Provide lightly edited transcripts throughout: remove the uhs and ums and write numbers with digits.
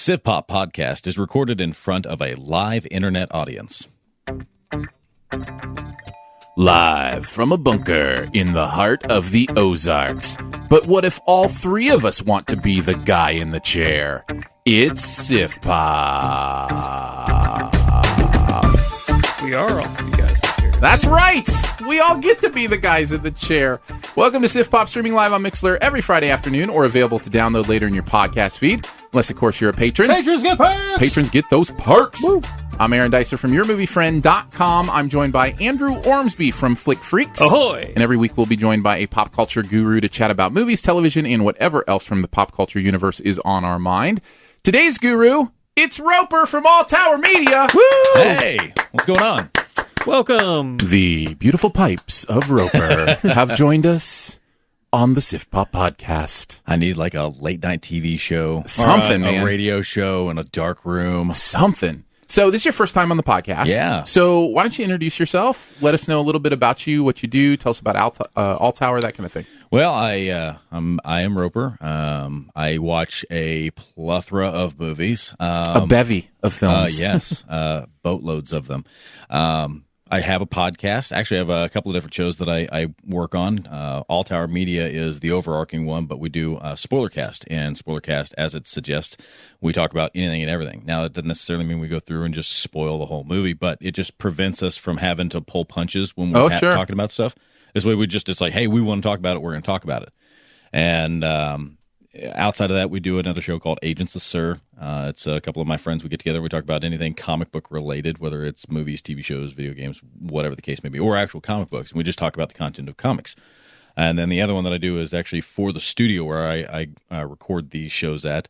Siftpop podcast is recorded in front of a live internet audience. Live from a bunker in the heart of the Ozarks. But what if all three of us want to be the guy in the chair? It's Siftpop. We are all three guys in the chair. That's right! We all get to be the guys in the chair. Welcome to Siftpop, streaming live on Mixlr every Friday afternoon or available to download later in your podcast feed. Unless, of course, you're a patron. Patrons get perks! Patrons get those perks! Woo. I'm Aaron Dicer from YourMovieFriend.com. I'm joined by Andrew Ormsby from Flick Freaks. Ahoy! And every week we'll be joined by a pop culture guru to chat about movies, television, and whatever else from the pop culture universe is on our mind. Today's guru, it's Roper from All Tower Media. Woo! Hey, what's going on? Welcome. The beautiful pipes of Roper have joined us on the Siftpop podcast. I need like a late night TV show. Something, or a man. radio show in a dark room. Something. So this is your first time on the podcast. Yeah. So why don't you introduce yourself? Let us know a little bit about you, what you do. Tell us about All Tower, that kind of thing. Well, I am Roper. I watch a plethora of movies. A bevy of films. Yes, boatloads of them. I have a podcast. Actually, I have a couple of different shows that I work on. All Tower Media is the overarching one, but we do Spoilercast. And Spoilercast, as it suggests, we talk about anything and everything. Now, it doesn't necessarily mean we go through and just spoil the whole movie, but it just prevents us from having to pull punches when we're talking about stuff. This way, it's like, hey, we want to talk about it, we're going to talk about it. And outside of that, we do another show called Agents of Sir. It's a couple of my friends. We get together. We talk about anything comic book related, whether it's movies, TV shows, video games, whatever the case may be, or actual comic books. And we just talk about the content of comics. And then the other one that I do is actually for the studio where I record these shows at.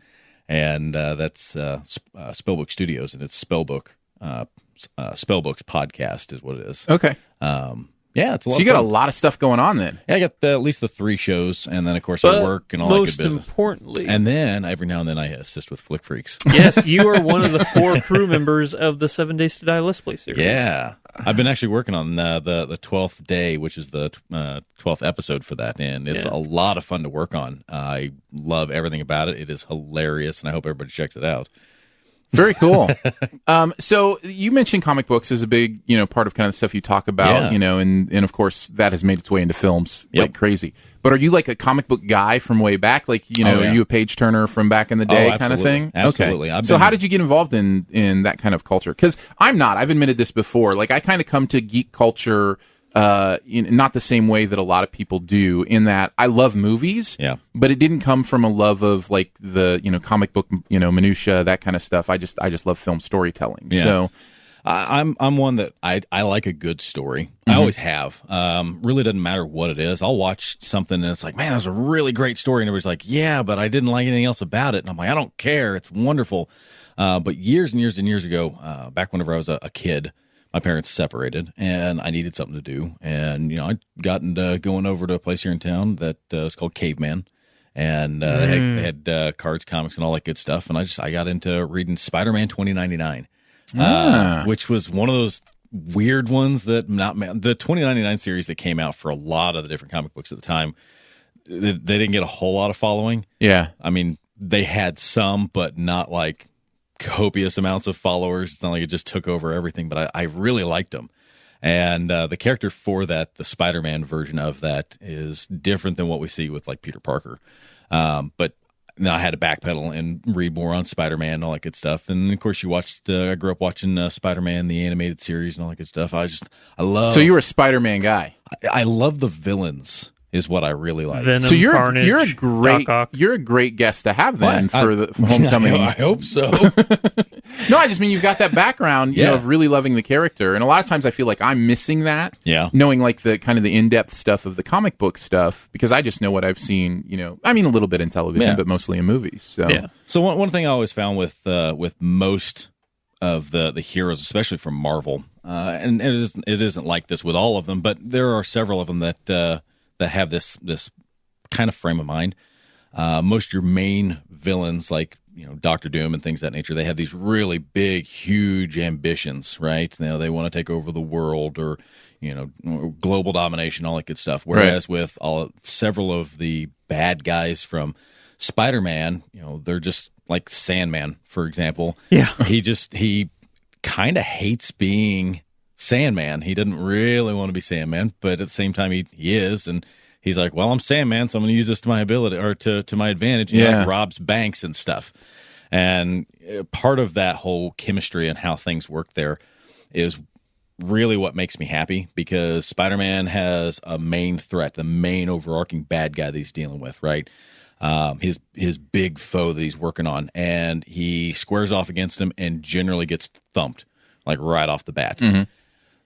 And that's Spellbook Studios, and it's Spellbooks podcast is what it is. Okay. Yeah, it's a lot So you of got fun. a lot of stuff going on then. Yeah, I got at least the 3 shows, and then, of course, I work and all that good business. Most importantly, And then, every now and then, I assist with Flick Freaks. yes, you are one of the 4 crew members of the 7 Days to Die Let's Play series. Yeah. I've been actually working on the 12th day, which is the 12th episode for that, and it's a lot of fun to work on. I love everything about it. It is hilarious, and I hope everybody checks it out. Very cool. So you mentioned comic books as a big, part of kind of the stuff you talk about, Yeah. and of course that has made its way into films like crazy. But are you like a comic book guy from way back? Like, are you a page turner from back in the day kind of thing? Absolutely. Okay. So how did you get involved in that kind of culture? Because I'm not. I've admitted this before. Like, I kind of come to geek culture not the same way that a lot of people do, in that I love movies, but it didn't come from a love of like the comic book minutia, that kind of stuff. I just love film storytelling. Yeah. So I'm one that I like a good story. I always have. Really doesn't matter what it is. I'll watch something and it's like, man, that's a really great story, and everybody's like, yeah, but I didn't like anything else about it. And I'm like, I don't care. It's wonderful. But years and years and years ago, back whenever I was a kid, my parents separated, and I needed something to do. And, I got into going over to a place here in town that was called Caveman. And they had cards, comics, and all that good stuff. And I got into reading Spider-Man 2099, which was one of those weird ones that the 2099 series that came out for a lot of the different comic books at the time. They didn't get a whole lot of following. Yeah. I mean, they had some, but not like copious amounts of followers. It's not like it just took over everything, but I really liked them. And the character for that, the Spider-Man version of that, is different than what we see with like Peter Parker. But now I had to backpedal and read more on Spider-Man and all that good stuff. And of course, I grew up watching Spider-Man, the animated series, and all that good stuff. I love. So you were a Spider-Man guy. I love the villains. Is what I really like. Venom, So you're Carnage, you're a great guest to have then for the homecoming. I hope so. No, I just mean you've got that background, of really loving the character, and a lot of times I feel like I'm missing that. Yeah, knowing like the kind of the in-depth stuff of the comic book stuff, because I just know what I've seen. I mean a little bit in television, but mostly in movies. So one thing I always found with most of the heroes, especially from Marvel, and it isn't like this with all of them, but there are several of them that have this kind of frame of mind. Most of your main villains, like Doctor Doom and things of that nature, they have these really big, huge ambitions, right? They want to take over the world, or global domination, all that good stuff. Whereas with several of the bad guys from Spider-Man, they're just like Sandman, for example. Yeah. He kind of hates being Sandman. He doesn't really want to be Sandman, but at the same time he is, and he's like, well, I'm Sandman, so I'm going to use this to my ability or to my advantage. He like robs banks and stuff. And part of that whole chemistry and how things work there is really what makes me happy, because Spider-Man has a main threat, the main overarching bad guy that he's dealing with, right? His big foe that he's working on, and he squares off against him and generally gets thumped, like right off the bat. Mm-hmm.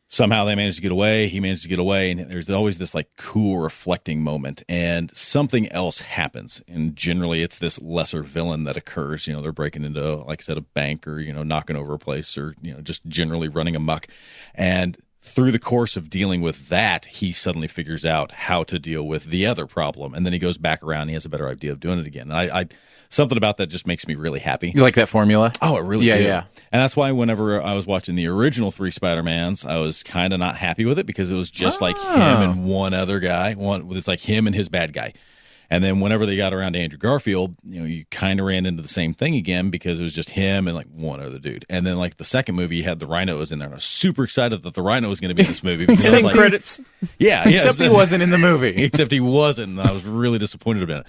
Somehow they manage to get away. He managed to get away, and there's always this like cool reflecting moment, and something else happens. And generally, it's this lesser villain that occurs. You know, they're breaking into, like I said, a bank, or knocking over a place, or just generally running amok. And through the course of dealing with that, he suddenly figures out how to deal with the other problem, and then he goes back around. And he has a better idea of doing it again. And I something about that just makes me really happy. You like that formula? Oh, it really did. Yeah. And that's why whenever I was watching the original 3 Spider-Mans, I was kind of not happy with it, because it was just like him and one other guy. It's like him and his bad guy. And then whenever they got around to Andrew Garfield, you kind of ran into the same thing again, because it was just him and like one other dude. And then like the second movie, you had the Rhino was in there, and I was super excited that the Rhino was going to be in this movie. Because I was like, credits. Yeah. Except he wasn't in the movie. Except he wasn't, and I was really disappointed about it.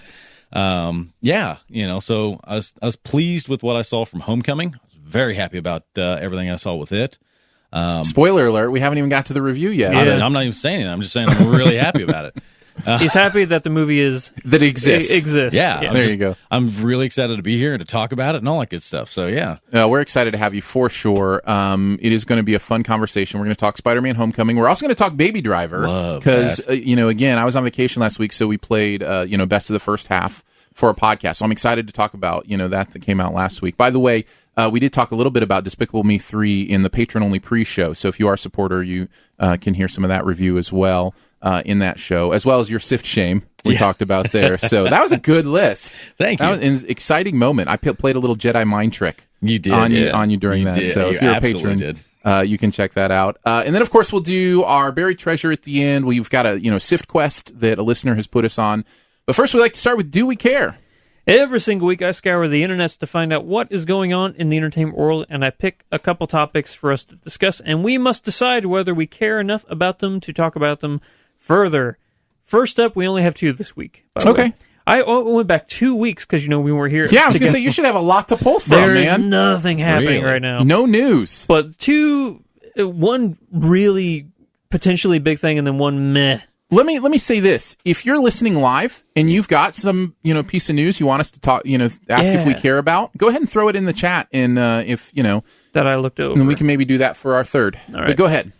So I was pleased with what I saw from Homecoming. I was very happy about everything I saw with it. Spoiler alert, we haven't even got to the review yet. I'm not even saying it. I'm just saying I'm really happy about it. He's happy that the movie exists. Yeah. There you go. I'm really excited to be here and to talk about it and all that good stuff. So, yeah. We're excited to have you for sure. It is going to be a fun conversation. We're going to talk Spider-Man Homecoming. We're also going to talk Baby Driver. Because, again, I was on vacation last week, so we played, best of the first half for a podcast. So I'm excited to talk about, that came out last week. By the way, we did talk a little bit about Despicable Me 3 in the patron-only pre-show. So if you are a supporter, you can hear some of that review as well. In that show, as well as your Sift Shame we talked about there. So that was a good list. Thank you. That was an exciting moment. I played a little Jedi mind trick. You did on you during that. So if you're a patron, you can check that out. And then of course we'll do our buried treasure at the end. We've got a Sift quest that a listener has put us on. But first, we'd like to start with Do We Care? Every single week, I scour the internets to find out what is going on in the entertainment world, and I pick a couple topics for us to discuss, and we must decide whether we care enough about them to talk about them further. First up, we only have 2 this week. Okay. I went back 2 weeks because, we weren't here. Yeah, I was going to say, you should have a lot to pull from, There's man. nothing happening right now. No news. But one really potentially big thing, and then one meh. Let me say this. If you're listening live and you've got some, piece of news you want us to talk, ask if we care about, go ahead and throw it in the chat. And if, that I looked over. And we can maybe do that for our third. All right. But go ahead.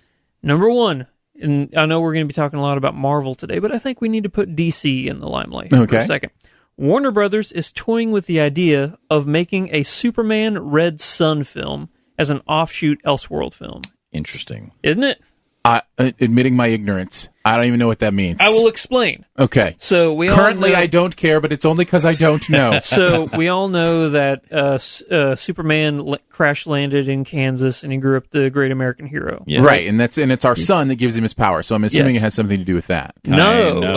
Number 1. And I know we're going to be talking a lot about Marvel today, but I think we need to put DC in the limelight for a second. Warner Brothers is toying with the idea of making a Superman Red Sun film as an offshoot Elseworld film. Interesting. Isn't it? Admitting my ignorance. I don't even know what that means. I will explain. Okay. So Currently, I don't care, but it's only because I don't know. So we all know that Superman crash landed in Kansas, and he grew up the great American hero. Yes. Right, and it's our son that gives him his power. So I'm assuming it has something to do with that. No.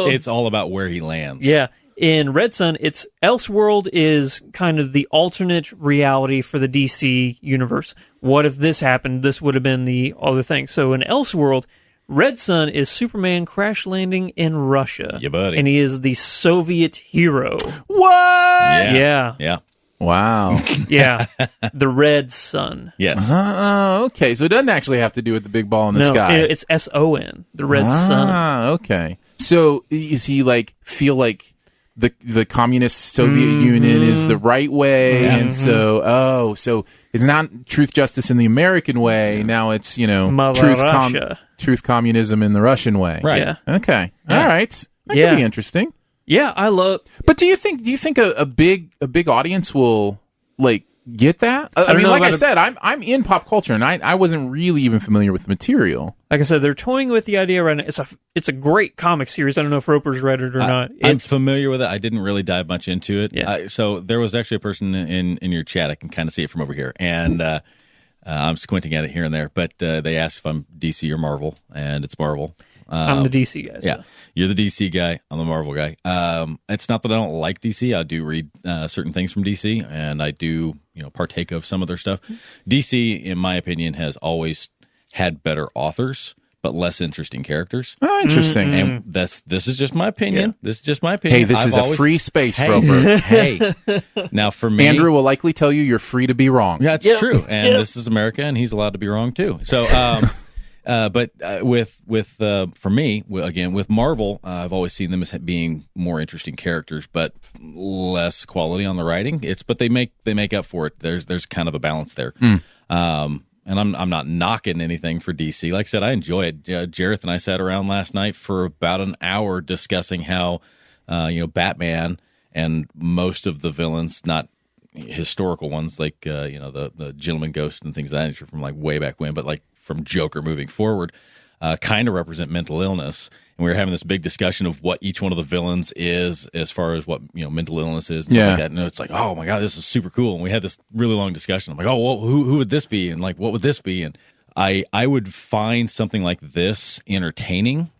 It's all about where he lands. Yeah. In Red Sun, it's Elseworld is kind of the alternate reality for the DC universe. What if this happened? This would have been the other thing. So in Elseworld, Red Sun is Superman crash landing in Russia. Yeah, buddy. And he is the Soviet hero. What? Yeah. Wow. Yeah. The Red Sun. Yes. Okay. So it doesn't actually have to do with the big ball in the sky. It's SON, the Red Sun. Okay. So is he feel like the communist Soviet Union is the right way, and so it's not truth, justice in the American way. Now it's truth, communism in the Russian way. Right. Yeah. Okay. Yeah. All right. That could be interesting. Yeah, I love. But do you think a big audience will get that? I mean, like I said, I'm in pop culture, and I wasn't really even familiar with the material. Like I said, they're toying with the idea right now. It's a great comic series. I don't know if Roper's read it or not. I'm familiar with it. I didn't really dive much into it. Yeah. So there was actually a person in your chat. I can kind of see it from over here, and I'm squinting at it here and there. But they asked if I'm DC or Marvel, and it's Marvel. I'm the DC guy. So. Yeah, you're the DC guy. I'm the Marvel guy. It's not that I don't like DC. I do read certain things from DC, and I do partake of some of their stuff. DC, in my opinion, has always had better authors, but less interesting characters. Oh, interesting. And this is just my opinion. Yeah. This is just my opinion. Hey, this is a free space, Roper. Hey, now for me, Andrew will likely tell you you're free to be wrong. Yeah, it's true. And this is America, and he's allowed to be wrong too. So, but for me, again, with Marvel, I've always seen them as being more interesting characters, but less quality on the writing. But they make up for it. There's kind of a balance there. And I'm not knocking anything for DC. Like I said, I enjoy it. Jareth and I sat around last night for about an hour discussing how, Batman and most of the villains, not historical ones like the Gentleman Ghost and things of that nature from like way back when, but like from Joker moving forward, kind of represent mental illness. And we were having this big discussion of what each one of the villains is as far as what mental illness is and stuff like that. And it's like, oh my god, this is super cool. And we had this really long discussion. I'm like, oh, well, who would this be? And like, what would this be? And I would find something like this entertaining.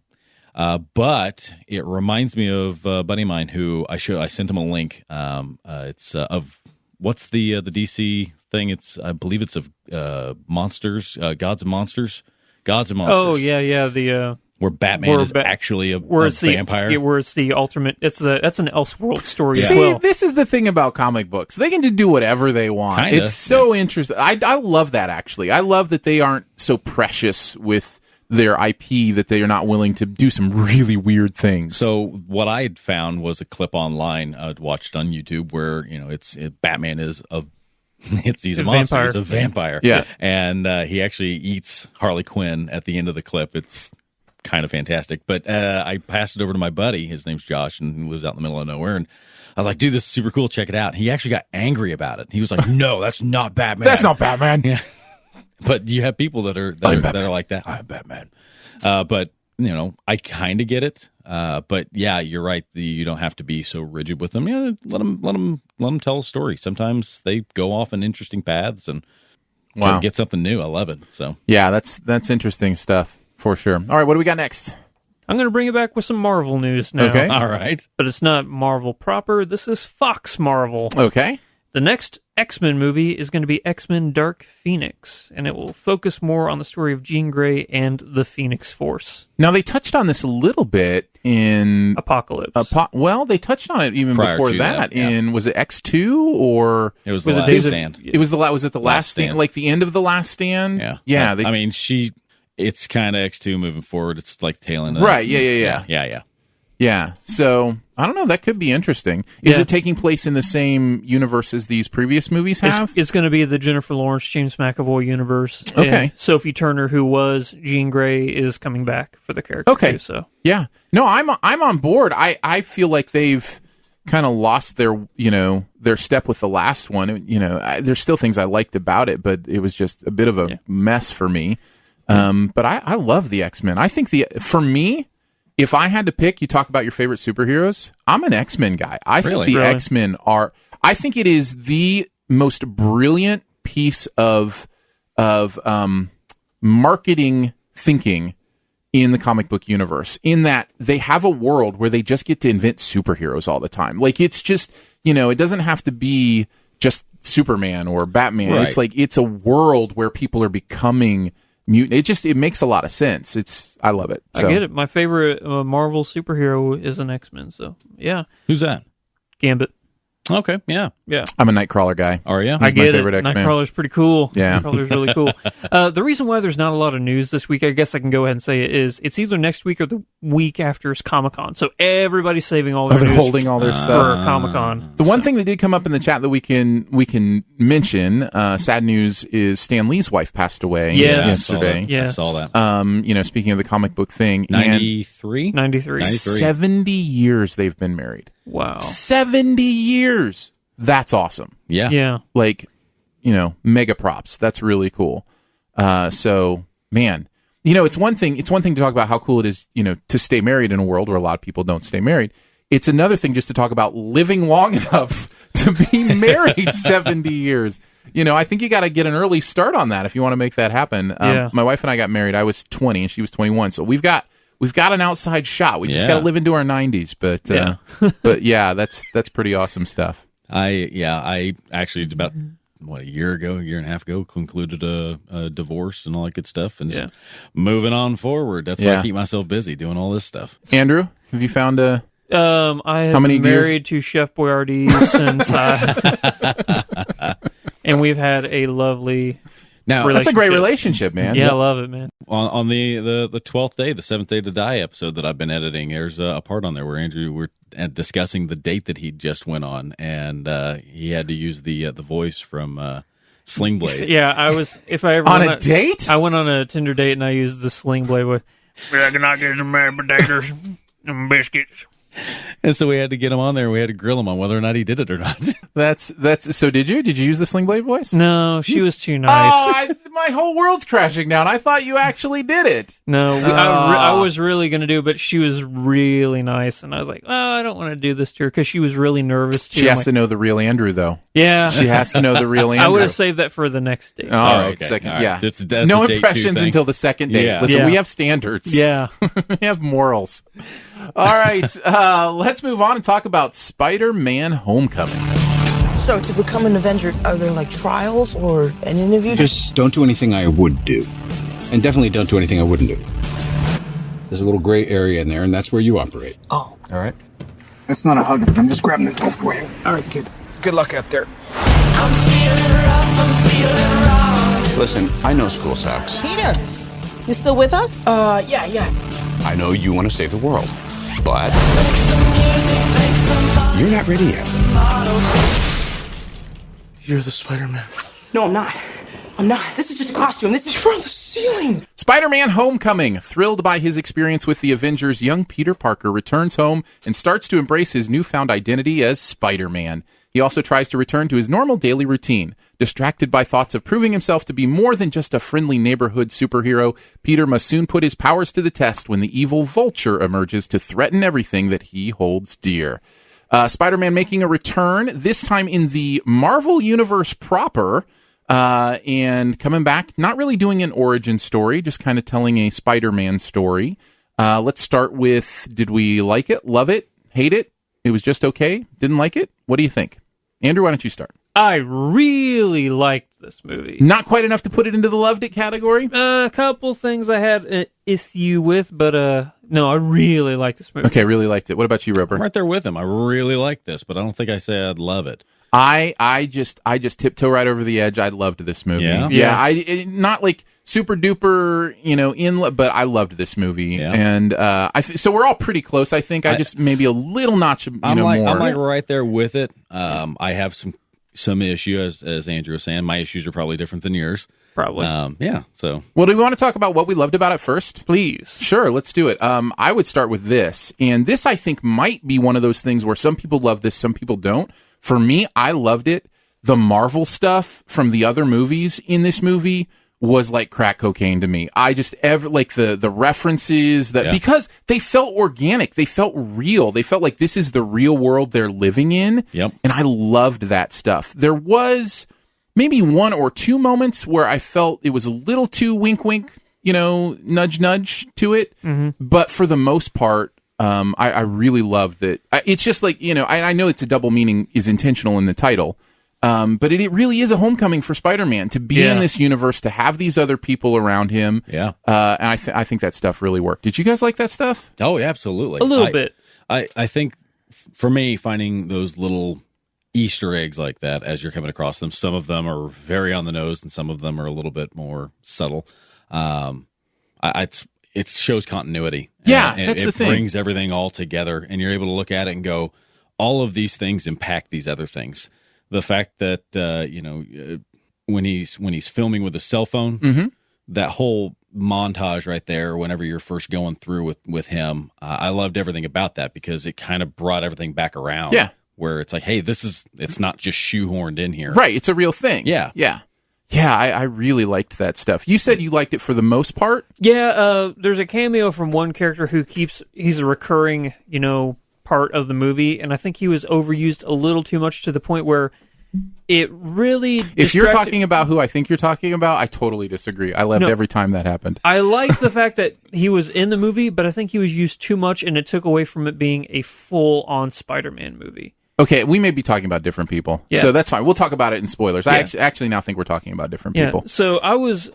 But it reminds me of a buddy of mine who I sent him a link. It's of what's the DC thing? I believe it's of monsters, gods and monsters. Oh yeah. Where Batman is actually a vampire. Where it's the ultimate. That's an Elseworld story. Yeah. As well. This is the thing about comic books. They can just do whatever they want. Kinda, it's so interesting. I love that, actually. I love that they aren't so precious with their IP that they are not willing to do some really weird things. So what I had found was a clip online. I'd watched on YouTube where Batman is he's a monster. Vampire. He's a vampire. Yeah. And he actually eats Harley Quinn at the end of the clip. It's kind of fantastic. But I passed it over to my buddy. His name's Josh, and he lives out in the middle of nowhere. And I was like, dude, this is super cool. Check it out. He actually got angry about it. He was like, no, that's not Batman. That's not Batman. Yeah. But you have people that are like that. I'm Batman. But I kind of get it. But yeah, you're right. You don't have to be so rigid with them. Yeah, let them tell a story. Sometimes they go off in interesting paths and get something new. I love it. So yeah, that's interesting stuff for sure. All right, what do we got next? I'm going to bring it back with some Marvel news now. Okay. All right. But it's not Marvel proper. This is Fox Marvel. Okay. The next X-Men movie is going to be X-Men Dark Phoenix, and it will focus more on the story of Jean Grey and the Phoenix Force. Now, they touched on this a little bit in Apocalypse. They touched on it even Prior before to that. yeah. In, was it X2 or it was the Last Stand? It was was it the Last Stand? Like the end of the Last Stand? Yeah. Yeah. It's kind of X2 moving forward. It's like tail end. Right. Yeah. Yeah. So I don't know. That could be interesting. Is it taking place in the same universe as these previous movies have? It's going to be the Jennifer Lawrence, James McAvoy universe. Okay. And Sophie Turner, who was Jean Grey, is coming back for the character. Okay. Too, so yeah. No, I'm on board. I feel like they've kind of lost their step with the last one. There's still things I liked about it, but it was just a bit of a mess for me. But I love the X-Men. I think for me, if I had to pick, you talk about your favorite superheroes, I'm an X-Men guy. I think the X-Men I think it is the most brilliant piece of marketing thinking in the comic book universe, in that they have a world where they just get to invent superheroes all the time. Like, it's just, it doesn't have to be just Superman or Batman. Right. It's like, it's a world where people are becoming mutant. It makes a lot of sense. I love it. So. I get it. My favorite Marvel superhero is an X-Men. So yeah. Who's that? Gambit. Okay, yeah. I'm a Nightcrawler guy. Are you? I get my favorite it. X-Men. Nightcrawler's pretty cool. Yeah. Nightcrawler's really cool. The reason why there's not a lot of news this week, I guess I can go ahead and say it, is it's either next week or the week after is Comic-Con. So everybody's saving all their news. They're holding all their stuff for Comic-Con. The one thing that did come up in the chat that we can mention, sad news, is Stan Lee's wife passed away yesterday. I saw that. Speaking of the comic book thing, 93. 70 years they've been married. Wow. 70 years. That's awesome. Yeah. Like, mega props. That's really cool. So, man, it's one thing to talk about how cool it is, to stay married in a world where a lot of people don't stay married. It's another thing just to talk about living long enough to be married 70 years. I think you got to get an early start on that if you want to make that happen. My wife and I got married. I was 20 and she was 21. So we've got we've got an outside shot. We just got to live into our 90s. But yeah, that's pretty awesome stuff. I actually about a year and a half ago concluded a divorce and all that good stuff, and just moving on forward. That's why I keep myself busy doing all this stuff. Andrew, have you found a? I have been married to Chef Boyardee since and we've had a lovely. Now that's a great relationship, man. Yeah, I love it, man. On the 12th day, the 7th Day to Die episode that I've been editing, there's a part on there where we're discussing the date that he just went on, and he had to use the voice from Sling Blade. Yeah, I was. If I ever on a date, I went on a Tinder date and I used the Sling Blade voice. I cannot get some mashed potatoes and biscuits. And so we had to get him on there, and we had to grill him on whether or not he did it or not. That's so. Did you use the Sling Blade voice? No, she was too nice. Oh, my whole world's crashing down. I thought you actually did it. No, I was really going to do it, but she was really nice, and I was like, oh, I don't want to do this to her because she was really nervous too. She has to know the real Andrew, though. Yeah, she has to know the real Andrew. I would have saved that for the next date. All right, okay. Second, all right. yeah. That's no impressions until the second date. Yeah. Listen, we have standards. Yeah, we have morals. All right, let's move on and talk about Spider-Man: Homecoming. So, to become an Avenger, are there like trials or an interview? Just don't do anything I would do. And definitely don't do anything I wouldn't do. There's a little gray area in there, and that's where you operate. Oh. All right? That's not a hug. I'm just grabbing the door for you. All right, kid. Good luck out there. I'm feeling rough. Listen, I know school sucks. Peter, you still with us? Yeah. I know you want to save the world. But you're not ready yet. You're the Spider-Man. No, I'm not. This is just a costume. You're on the ceiling. Spider-Man: Homecoming. Thrilled by his experience with the Avengers, young Peter Parker returns home and starts to embrace his newfound identity as Spider-Man. He also tries to return to his normal daily routine. Distracted by thoughts of proving himself to be more than just a friendly neighborhood superhero, Peter must soon put his powers to the test when the evil Vulture emerges to threaten everything that he holds dear. Spider-Man making a return, this time in the Marvel Universe proper, and coming back, not really doing an origin story, just kind of telling a Spider-Man story. Let's start with, did we like it, love it, hate it? It was just okay? Didn't like it? What do you think? Andrew, why don't you start? I really liked this movie. Not quite enough to put it into the loved it category? A couple things I had an issue with, but no, I really liked this movie. Okay, really liked it. What about you, Roper? I'm right there with him. I really like this, but I don't think I say I'd love it. I just tiptoe right over the edge. I loved this movie. Yeah. Not like super duper, but I loved this movie. Yeah. And so we're all pretty close. I think I just maybe a little notch, more. I'm like right there with it. I have some issue, as Andrew was saying. My issues are probably different than yours. Probably. So. Well, do we want to talk about what we loved about it first? Please. Sure, let's do it. I would start with this. And this, I think, might be one of those things where some people love this, some people don't. For me, I loved it. The Marvel stuff from the other movies in this movie was like crack cocaine to me. I just the references because they felt organic, they felt real, they felt like this is the real world they're living in. Yep. And I loved that stuff. There was maybe one or two moments where I felt it was a little too wink wink, nudge nudge to it. Mm-hmm. But for the most part, I really loved it. It's just like, I know it's a double meaning is intentional in the title. But it really is a homecoming for Spider-Man to be in this universe, to have these other people around him. Yeah. And I think that stuff really worked. Did you guys like that stuff? Oh, yeah, absolutely. A little bit. I think for me, finding those little Easter eggs like that as you're coming across them, some of them are very on the nose and some of them are a little bit more subtle. It shows continuity. Yeah, and that's the thing. It brings everything all together, and you're able to look at it and go, all of these things impact these other things. The fact that when he's filming with a cell phone, mm-hmm. that whole montage right there, whenever you're first going through with him, I loved everything about that because it kind of brought everything back around. Yeah, where it's like, hey, it's not just shoehorned in here. Right, it's a real thing. Yeah. I really liked that stuff. You said you liked it for the most part? Yeah, there's a cameo from one character who he's a recurring, part of the movie, and I think he was overused a little too much to the point where it really If you're talking about who I think you're talking about, I totally disagree. I loved every time that happened. I like the fact that he was in the movie, but I think he was used too much, and it took away from it being a full-on Spider-Man movie. Okay, we may be talking about different people, so that's fine. We'll talk about it in spoilers. Yeah. I actually now think we're talking about different people. So I was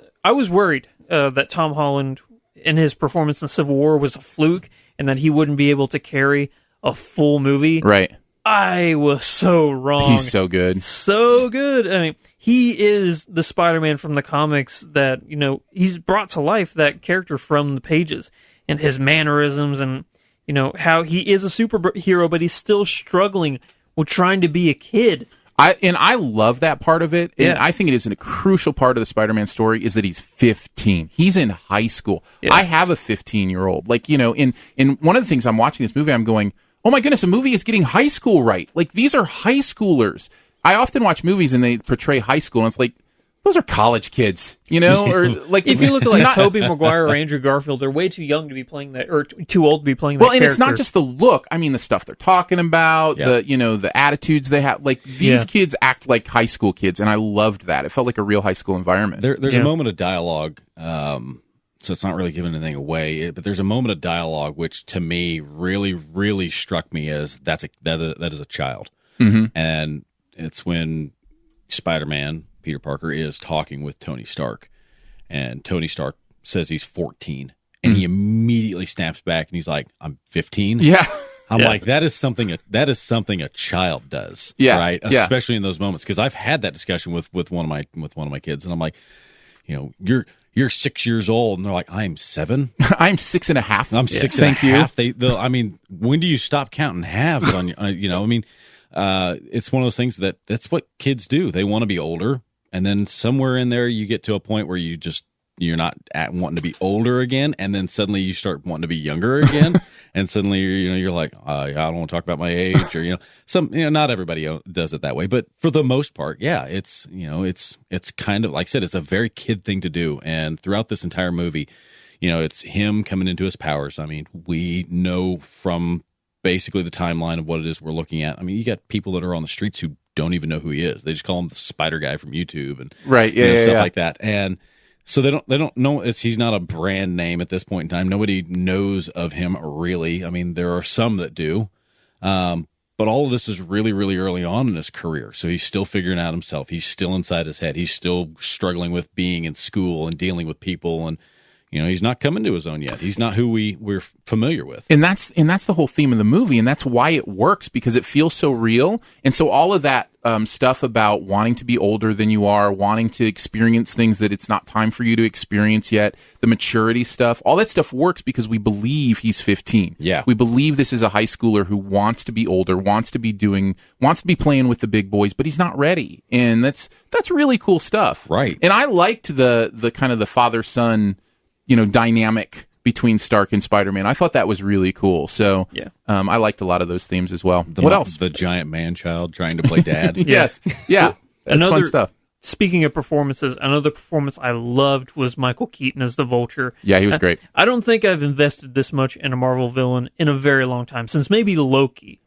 worried that Tom Holland in his performance in Civil War was a fluke, and that he wouldn't be able to carry a full movie. Right. I was so wrong. He's so good. So good. I mean, he is the Spider-Man from the comics that, he's brought to life that character from the pages and his mannerisms and, how he is a superhero, but he's still struggling with trying to be a kid. I love that part of it. And Yeah. I think it is a crucial part of the Spider-Man story is that he's 15. He's in high school. Yeah. I have a 15-year-old. Like, in one of the things I'm watching this movie, I'm going, oh my goodness, a movie is getting high school right. Like, these are high schoolers. I often watch movies and they portray high school, and it's like, those are college kids, or like If you look at like Tobey Maguire or Andrew Garfield, they're way too young to be playing that, or too old to be playing that Well, and character. it's not just the look. I mean, the stuff they're talking about, the attitudes they have. Like, these kids act like high school kids, and I loved that. It felt like a real high school environment. There's a moment of dialogue, so it's not really giving anything away, but there's a moment of dialogue which, to me, really, really struck me as that is a child. Mm-hmm. And it's when Spider-Man, Peter Parker, is talking with Tony Stark, and Tony Stark says he's 14, and he immediately snaps back and he's like, "I'm 15." Yeah. I'm like, that is something a child does, right? Yeah. Especially in those moments, because I've had that discussion with one of my kids, and I'm like, you're 6 years old, and they're like, I'm 7. I'm 6.5. I'm 6.5. I mean, when do you stop counting halves on you? It's one of those things that's what kids do. They want to be older, and then somewhere in there, you get to a point where you're not wanting to be older again, and then suddenly you start wanting to be younger again, and suddenly you're like, I don't want to talk about my age, or not everybody does it that way, but for the most part, it's kind of like I said, it's a very kid thing to do, and throughout this entire movie, it's him coming into his powers. I mean, we know from basically the timeline of what it is we're looking at. I mean, you got people that are on the streets who don't even know who he is. They just call him the Spider Guy from YouTube and stuff like that. And so they don't know he's not a brand name at this point in time. Nobody knows of him really. I mean, there are some that do. But all of this is really, really early on in his career. So he's still figuring out himself. He's still inside his head. He's still struggling with being in school and dealing with people, and he's not coming to his own yet. He's not who we're familiar with. And that's the whole theme of the movie, and that's why it works, because it feels so real. And so all of that stuff about wanting to be older than you are, wanting to experience things that it's not time for you to experience yet, the maturity stuff, all that stuff works because we believe he's 15. Yeah. We believe this is a high schooler who wants to be older, wants to be playing with the big boys, but he's not ready. And that's really cool stuff. Right. And I liked the kind of the father-son dynamic between Stark and Spider-Man. I thought that was really cool. So I liked a lot of those themes as well. What else? The giant man-child trying to play dad. Yes. Yeah. That's fun stuff. Speaking of performances, another performance I loved was Michael Keaton as the Vulture. Yeah, he was great. I don't think I've invested this much in a Marvel villain in a very long time, since maybe Loki,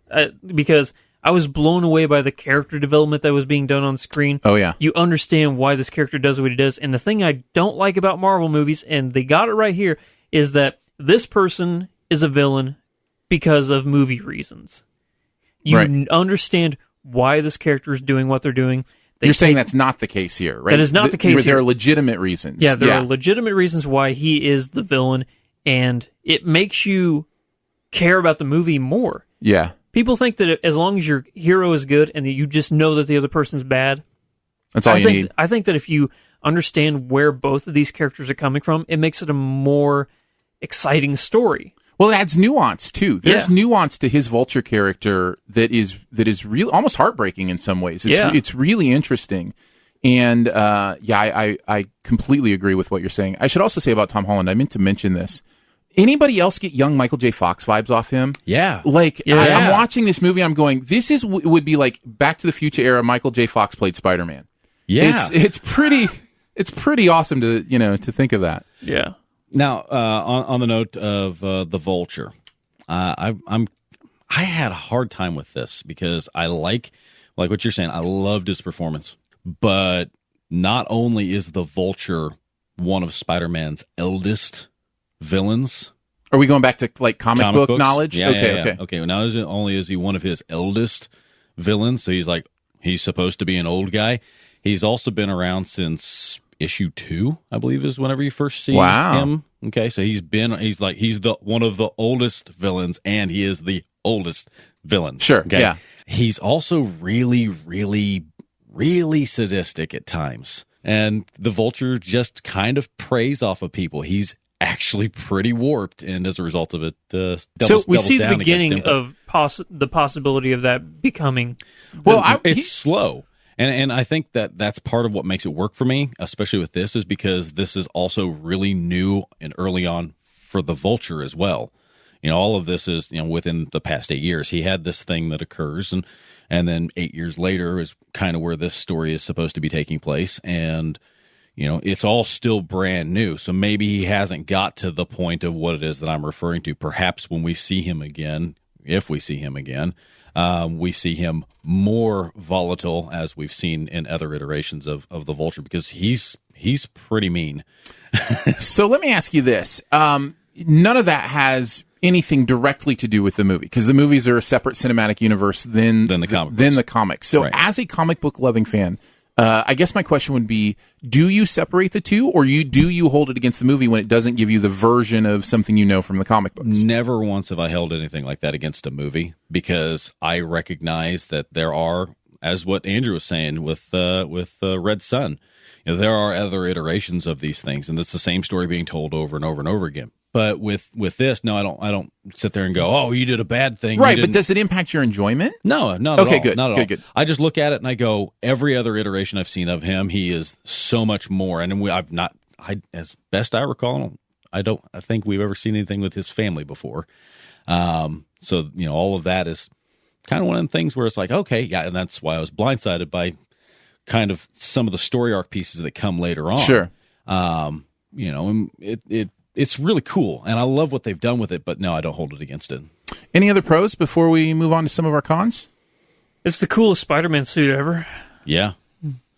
because I was blown away by the character development that was being done on screen. Oh, yeah. You understand why this character does what he does. And the thing I don't like about Marvel movies, and they got it right here, is that this person is a villain because of movie reasons. You understand why this character is doing what they're doing. You're saying that's not the case here, right? That is not the case here. There are legitimate reasons. Yeah, there are legitimate reasons why he is the villain, and it makes you care about the movie more. Yeah. People think that as long as your hero is good and that you just know that the other person's bad, that's all you need. I think that if you understand where both of these characters are coming from, it makes it a more exciting story. Well, it adds nuance too. There's nuance to his Vulture character that is real, almost heartbreaking in some ways. It's really interesting. And I completely agree with what you're saying. I should also say about Tom Holland, I meant to mention this. Anybody else get young Michael J. Fox vibes off him? Yeah. I'm watching this movie, I'm going, this would be like Back to the Future era Michael J. Fox played Spider-Man. Yeah. It's pretty awesome to think of that. Yeah. Now, on the note of the Vulture, I had a hard time with this because I like like what you're saying, I loved his performance. But not only is the Vulture one of Spider-Man's eldest villains. Are we going back to like comic book books? knowledge? Yeah, okay. Okay, well, not only is he one of his eldest villains, so he's supposed to be an old guy. He's also been around since issue 2, I believe, is whenever you first see him. Okay, so he's the one of the oldest villains, and he is the oldest villain. Sure. Okay? Yeah. He's also really, really, really sadistic at times. And the Vulture just kind of preys off of people. He's actually pretty warped, and as a result of it, so we see the beginning of the possibility of that becoming. It's slow, and I think that's part of what makes it work for me, especially with this, is because this is also really new and early on for the Vulture as well. All of this is within the past 8 years. He had this thing that occurs, and then 8 years later is kind of where this story is supposed to be taking place, and it's all still brand new. So maybe he hasn't got to the point of what it is that I'm referring to. Perhaps when we see him again, if we see him again, we see him more volatile, as we've seen in other iterations of the Vulture, because he's pretty mean. So let me ask you this. None of that has anything directly to do with the movie, because the movies are a separate cinematic universe than the comics. So as a comic book loving fan, I guess my question would be, do you separate the two, or do you hold it against the movie when it doesn't give you the version of something from the comic books? Never once have I held anything like that against a movie, because I recognize that there are, as what Andrew was saying with Red Sun, there are other iterations of these things, and it's the same story being told over and over and over again. But with this, no, I don't sit there and go, "Oh, you did a bad thing." Right, but does it impact your enjoment? No, not at all. Good. Not at all. Good. I just look at it and I go, every other iteration I've seen of him, he is so much more. And as best I recall, I think we've ever seen anything with his family before. So all of that is kind of one of the things where it's like, okay, yeah, and that's why I was blindsided by kind of some of the story arc pieces that come later on. Sure. It's really cool, and I love what they've done with it, but no, I don't hold it against it. Any other pros before we move on to some of our cons? It's the coolest Spider-Man suit ever. Yeah.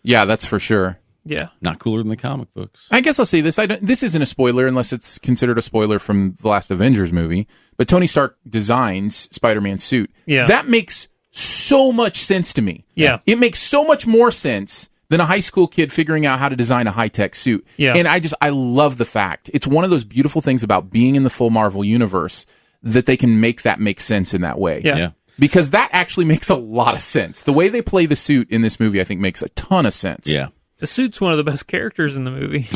Yeah, that's for sure. Yeah. Not cooler than the comic books. I guess I'll say this. This isn't a spoiler unless it's considered a spoiler from the last Avengers movie, but Tony Stark designs Spider-Man's suit. Yeah. That makes so much sense to me. Yeah. It makes so much more sense than a high school kid figuring out how to design a high-tech suit. Yeah. And I love the fact. It's one of those beautiful things about being in the full Marvel universe that they can make sense in that way. Yeah. Because that actually makes a lot of sense. The way they play the suit in this movie, I think, makes a ton of sense. Yeah. The suit's one of the best characters in the movie.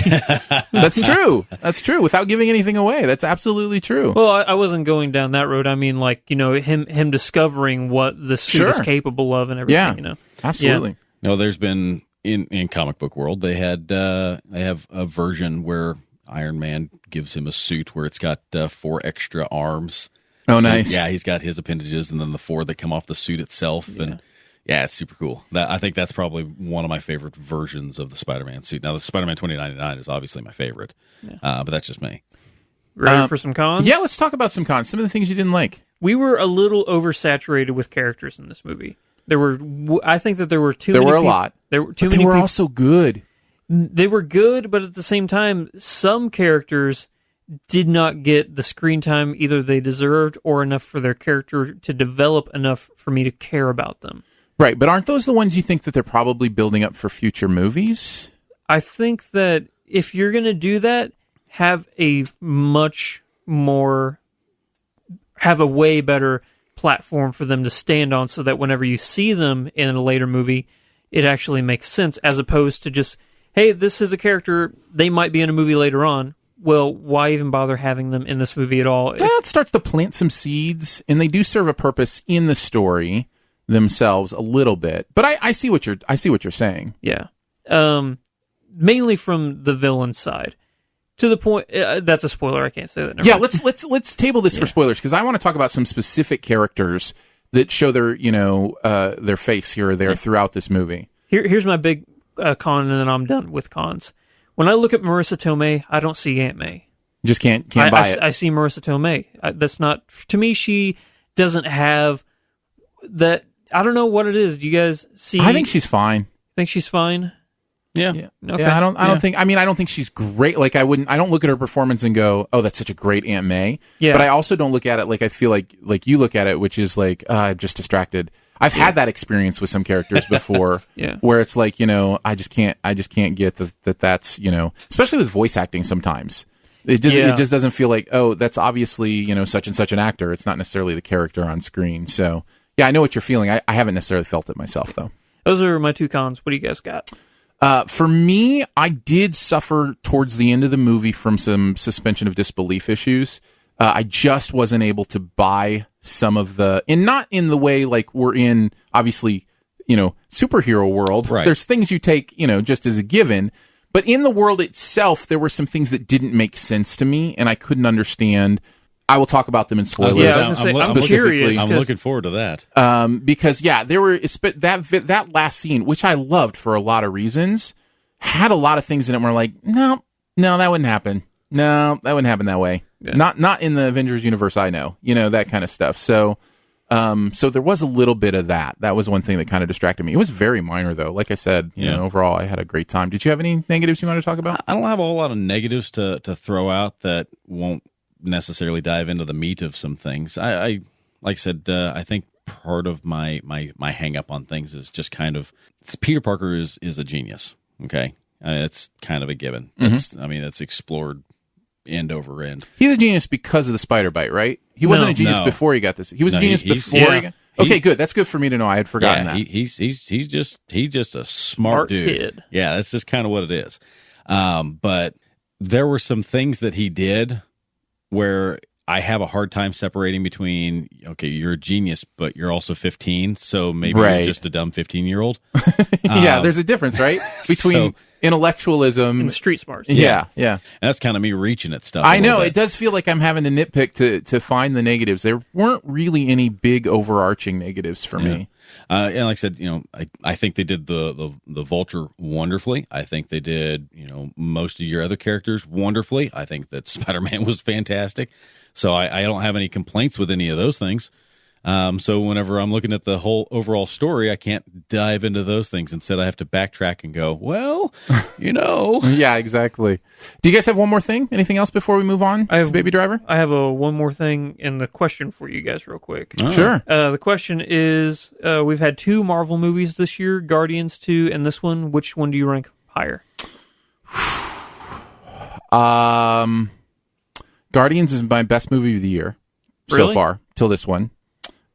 That's true. That's true. Without giving anything away. That's absolutely true. Well, I wasn't going down that road. I mean, him discovering what the suit is capable of and everything. Yeah. Absolutely. No, there's been in comic book world, they have a version where Iron Man gives him a suit where it's got 4 extra arms. Oh, nice. Yeah, he's got his appendages and then the 4 that come off the suit itself. Yeah. And yeah, it's super cool. I think that's probably one of my favorite versions of the Spider-Man suit. Now, the Spider-Man 2099 is obviously my favorite, but that's just me. Ready for some cons? Yeah, let's talk about some cons. Some of the things you didn't like. We were a little oversaturated with characters in this movie. I think that there were too many. There were a lot. There were too many. They were also good. They were good, but at the same time, some characters did not get the screen time either they deserved or enough for their character to develop enough for me to care about them. Right, but aren't those the ones you think that they're probably building up for future movies? I think that if you're going to do that, have a way better platform for them to stand on so that whenever you see them in a later movie, it actually makes sense, as opposed to just, hey, this is a character, they might be in a movie later on. Well, why even bother having them in this movie at all? That starts to plant some seeds, and they do serve a purpose in the story themselves a little bit. But I see what you're saying. Yeah. Mainly from the villain side. To the point, that's a spoiler. I can't say that. Yeah, let's table this for spoilers, because I want to talk about some specific characters that show their face here or there throughout this movie. Here's my big con, and then I'm done with cons. When I look at Marissa Tomei, I don't see Aunt May. Just can't buy it. I see Marissa Tomei. That's not, to me. She doesn't have that. I don't know what it is. Do you guys see? I think she's fine. Think she's fine? Yeah. Okay. Yeah, I don't think. I mean, I don't think she's great. Like, I don't look at her performance and go, "Oh, that's such a great Aunt May." Yeah. But I also don't look at it like I feel like you look at it, which is like, I'm just distracted. I've had that experience with some characters before, where it's like, I just can't get that's, especially with voice acting. Sometimes it just doesn't feel like, oh, that's obviously such and such an actor. It's not necessarily the character on screen. So yeah, I know what you're feeling. I haven't necessarily felt it myself though. Those are my 2 cons. What do you guys got? For me, I did suffer towards the end of the movie from some suspension of disbelief issues. I just wasn't able to buy some of and not in the way like we're in, obviously, superhero world. Right. There's things you take, just as a given. But in the world itself, there were some things that didn't make sense to me, and I couldn't understand. I will talk about them in spoilers. I'm curious. I'm looking forward to that. Because there were that last scene, which I loved for a lot of reasons, had a lot of things in it where like, no, that wouldn't happen. No, that wouldn't happen that way. Yeah. Not in the Avengers universe. I know, that kind of stuff. So there was a little bit of that. That was one thing that kind of distracted me. It was very minor though. Like I said, overall, I had a great time. Did you have any negatives you want to talk about? I don't have a whole lot of negatives to throw out that won't necessarily dive into the meat of some things. I like I said, I think part of my hang up on things is just kind of Peter Parker is a genius. Okay, it's kind of a given. It's explored end over end. He's a genius because of the spider bite, right? He wasn't a genius before he got this. He was a genius before. Okay, good. That's good for me to know. I had forgotten that. He's just a smart dude. Kid. Yeah, that's just kind of what it is. But there were some things that he did where I have a hard time separating between, okay, you're a genius, but you're also 15, so maybe you're just a dumb 15-year-old. Yeah, there's a difference, right? Between intellectualism and street smarts. Yeah. And that's kind of me reaching at stuff. I know, it does feel like I'm having to nitpick to find the negatives. There weren't really any big overarching negatives for me. And like I said, I think they did the Vulture wonderfully. I think they did, most of your other characters wonderfully. I think that Spider-Man was fantastic. So I don't have any complaints with any of those things. So whenever I'm looking at the whole overall story, I can't dive into those things. Instead, I have to backtrack and go, well, Yeah, exactly. Do you guys have one more thing? Anything else before we move on to Baby Driver? I have one more thing in the question for you guys real quick. Oh. Sure. The question is, we've had 2 Marvel movies this year, Guardians 2 and this one. Which one do you rank higher? Guardians is my best movie of the year so far, till this one.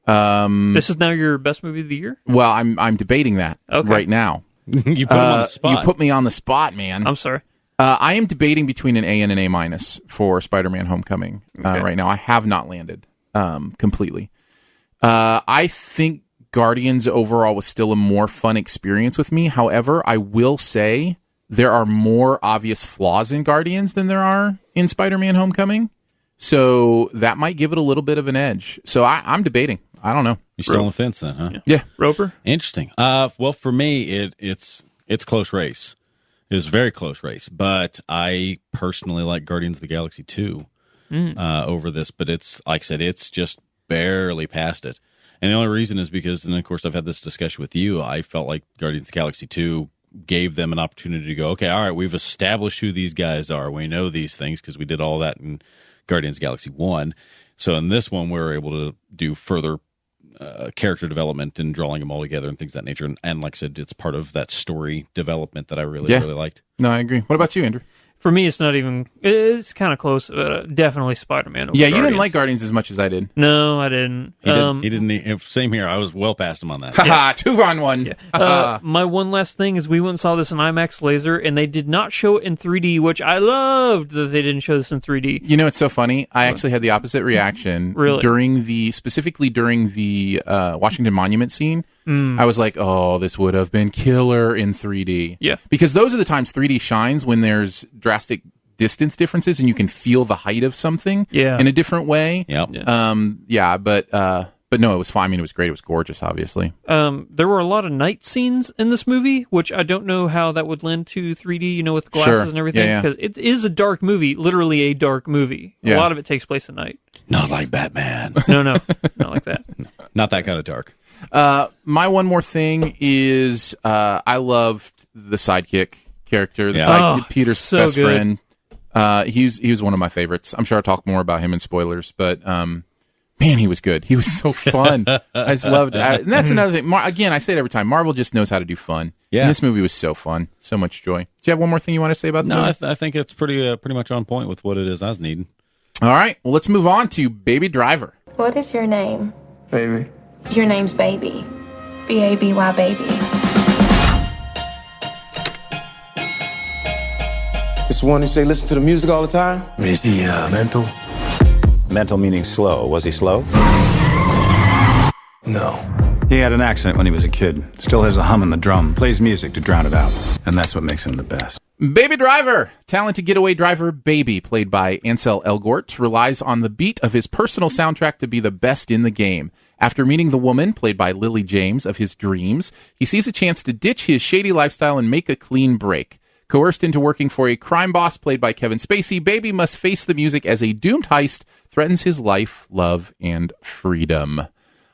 This is now your best movie of the year? Well, I'm debating that right now. You put him on the spot. You put me on the spot, man. I'm sorry. I am debating between an A and an A minus for Spider-Man: Homecoming right now. I have not landed completely. I think Guardians overall was still a more fun experience with me. However, I will say there are more obvious flaws in Guardians than there are in Spider-Man: Homecoming. So that might give it a little bit of an edge. So I'm debating. I don't know. You're still on the fence then, huh? Yeah. Roper? Interesting. Well, for me, it's close race. It was a very close race. But I personally like Guardians of the Galaxy 2 over this. But it's, like I said, it's just barely past it. And the only reason is because, and of course I've had this discussion with you, I felt like Guardians of the Galaxy 2 gave them an opportunity to go, okay, all right, we've established who these guys are. We know these things because we did all that in Guardians of the Galaxy 1. So in this one, we were able to do further character development and drawing them all together and things of that nature. And like I said, it's part of that story development that I really liked. No, I agree. What about you, Andrew? For me, it's not even. It's kind of close. Definitely Spider-Man. Over you Guardians. didn't like Guardians as much as I did. No, I didn't. He didn't. Same here. I was well past him on that. Haha, 2 on 1. Yeah. My one last thing is we went and saw this in IMAX Laser, and they did not show it in 3D, which I loved that they didn't show this in 3D. You know, it's so funny. I actually had the opposite reaction specifically during the Washington Monument scene. I was like, oh, this would have been killer in 3D. Yeah. Because those are the times 3D shines, when there's drastic distance differences and you can feel the height of something in a different way. Yep. But no, it was fine. I mean, it was great. It was gorgeous, obviously. There were a lot of night scenes in this movie, which I don't know how that would lend to 3D, with the glasses and everything, because it is a dark movie, literally a dark movie. A lot of it takes place at night. Not like Batman. No, not like that. Not that kind of dark. My one more thing is I loved the sidekick character, Peter's best friend. He was one of my favorites. I'm sure I'll talk more about him in spoilers, but man, he was good. He was so fun. I just loved it. And that's another thing. Again, I say it every time. Marvel just knows how to do fun. Yeah. And this movie was so fun. So much joy. Do you have one more thing you want to say about the movie? No, I think it's pretty much on point with what it is I was needing. All right. Well, let's move on to Baby Driver. What is your name? Baby. Your name's Baby. B-A-B-Y, baby. It's the one who say listen to the music all the time? Is he mental? Mental meaning slow. Was he slow? No. He had an accident when he was a kid. Still has a hum in the drum. Plays music to drown it out. And that's what makes him the best. Baby Driver. Talented getaway driver Baby, played by Ansel Elgort, relies on the beat of his personal soundtrack to be the best in the game. After meeting the woman, played by Lily James, of his dreams, he sees a chance to ditch his shady lifestyle and make a clean break. Coerced into working for a crime boss played by Kevin Spacey, Baby must face the music as a doomed heist threatens his life, love, and freedom.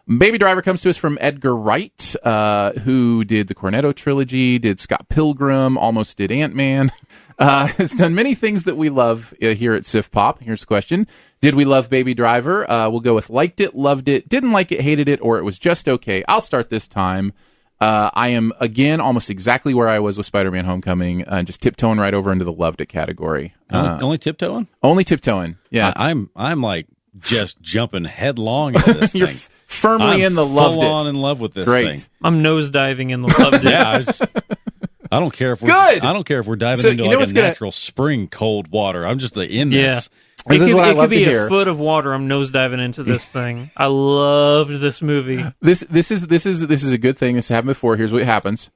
Baby Driver comes to us from Edgar Wright, who did the Cornetto trilogy, did Scott Pilgrim, almost did Ant-Man, has done many things that we love here at Siftpop. Here's the question. Did we love Baby Driver? We'll go with liked it, loved it, didn't like it, hated it, or it was just okay. I'll start this time. I am, again, almost exactly where I was with Spider-Man Homecoming, just tiptoeing right over into the loved it category. Only tiptoeing? Only tiptoeing, yeah. I'm like just jumping headlong into this You're thing. Firmly in the loved it. Full on in love with this thing. I'm nosediving in the loved it. Yeah, I don't care if we're Good. I don't care if we're diving into like a natural spring cold water. I'm just in this. It could be a foot of water. I'm nosediving into this thing. I loved this movie. This is a good thing. This happened before. Here's what happens.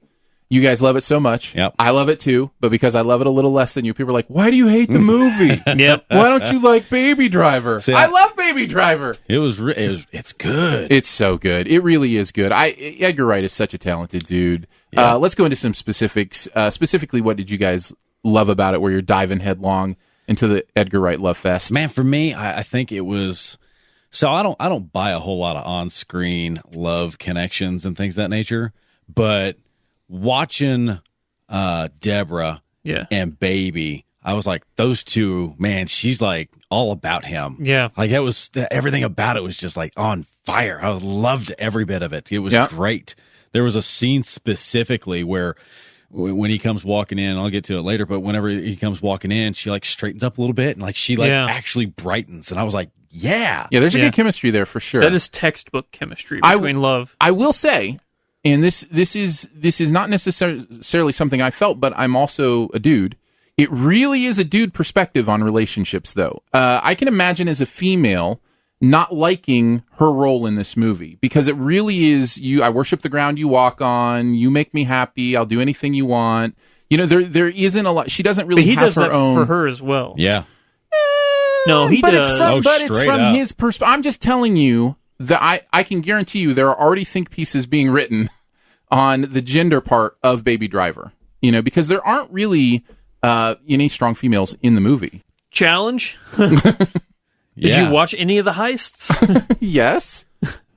You guys love it so much. Yep. I love it too, but because I love it a little less than you, people are like, "Why do you hate the movie? Yep. Why don't you like Baby Driver?" See, I love Baby Driver. It's good. It's so good. It really is good. Edgar Wright is such a talented dude. Yeah. Let's go into some specifics. Specifically, what did you guys love about it? Where you're diving headlong into the Edgar Wright love fest. Man, for me, I think it was. So I don't buy a whole lot of on-screen love connections and things of that nature, but watching Deborah and Baby, I was like, those two, man, she's like all about him. Yeah. Like that was everything about it was just like on fire. I loved every bit of it. It was great. There was a scene specifically where when he comes walking in, I'll get to it later, but whenever he comes walking in, she like straightens up a little bit and like she like actually brightens. And I was like, yeah, there's a good chemistry there for sure. That is textbook chemistry between love. I will say, and this is not necessarily something I felt, but I'm also a dude. It really is a dude perspective on relationships, though. I can imagine as a female not liking her role in this movie because it really is I worship the ground you walk on. You make me happy. I'll do anything you want. You know, there isn't a lot. She doesn't really have does her that own for her as well. Yeah. No, he does. It's from his perspective. I'm just telling you that I can guarantee you there are already think pieces being written on the gender part of Baby Driver. You know, because there aren't really any strong females in the movie. Challenge? Did you watch any of the heists? Yes.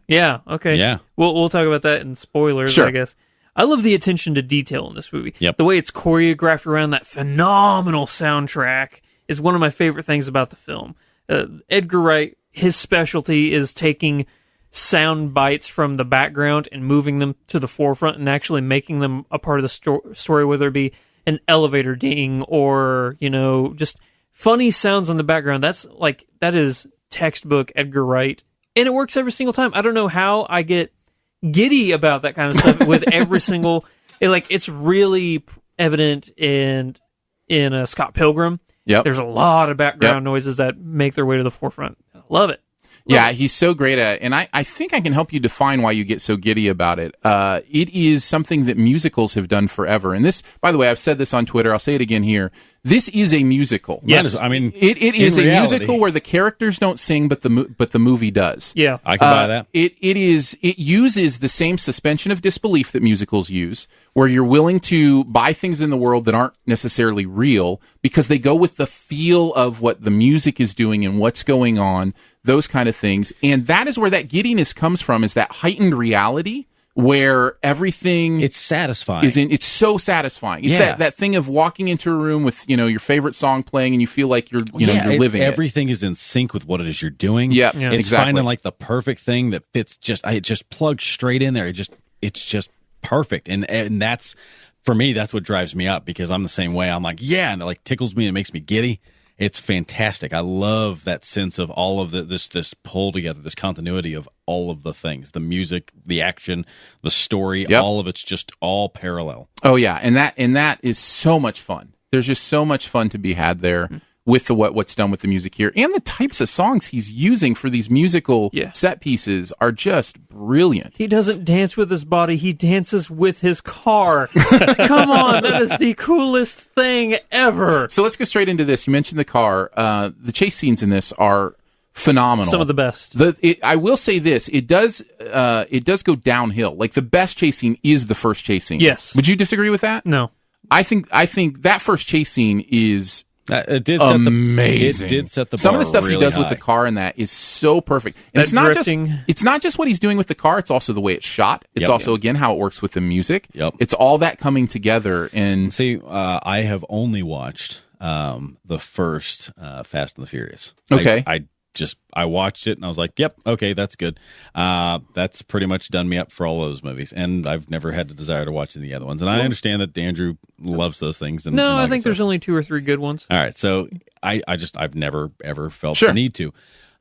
Yeah, okay. Yeah. We'll talk about that in spoilers, I guess. I love the attention to detail in this movie. Yep. The way it's choreographed around that phenomenal soundtrack is one of my favorite things about the film. Edgar Wright, his specialty is taking sound bites from the background and moving them to the forefront and actually making them a part of the story, whether it be an elevator ding or, just funny sounds in the background. That is textbook Edgar Wright. And it works every single time. I don't know how I get giddy about that kind of stuff with every single... It's really evident in Scott Pilgrim. Yep. There's a lot of background noises that make their way to the forefront. I love it. Yeah, he's so great at it. And I think I can help you define why you get so giddy about it. It is something that musicals have done forever. And this, by the way, I've said this on Twitter. I'll say it again here. This is a musical. Yes. I mean, it is a musical where the characters don't sing, but the movie does. Yeah. I can buy that. It uses the same suspension of disbelief that musicals use, where you're willing to buy things in the world that aren't necessarily real because they go with the feel of what the music is doing and what's going on. those kind of things. And that is where that giddiness comes from, is that heightened reality where everything it's satisfying. It's so satisfying. It's that thing of walking into a room with, your favorite song playing and you feel like you're living everything is in sync with what it is you're doing. Yeah, it's exactly. finding like the perfect thing that fits. It just plugs straight in there. It's just perfect. And that's, for me, that's what drives me up, because I'm the same way. I'm like, yeah, and it like tickles me and it makes me giddy. It's fantastic. I love that sense of all of this pull together, this continuity of all of the things, the music, the action, the story, all of it's just all parallel. Oh yeah, and that is so much fun. There's just so much fun to be had there with what's done with the music here, and the types of songs he's using for these musical set pieces are just brilliant. He doesn't dance with his body; he dances with his car. Come on, that is the coolest thing ever. So let's go straight into this. You mentioned the car. The chase scenes in this are phenomenal. Some of the best. I will say this: it does go downhill. Like, the best chase scene is the first chase scene. Yes. Would you disagree with that? No. I think that first chase scene is it did amazing. It did set the bar. Some of the stuff really he does high. with the car in that is so perfect. And it's not drifting. It's not just what he's doing with the car, it's also the way it's shot. It's also again how it works with the music. Yep. It's all that coming together. And see, I have only watched the first Fast and the Furious. Okay. I watched it and I was like, yep, okay, that's good. That's pretty much done me up for all those movies, and I've never had the desire to watch any other ones. And I understand that Andrew loves those things. No, I think there's only 2 or 3 good ones. All right, so I've never ever felt the need to,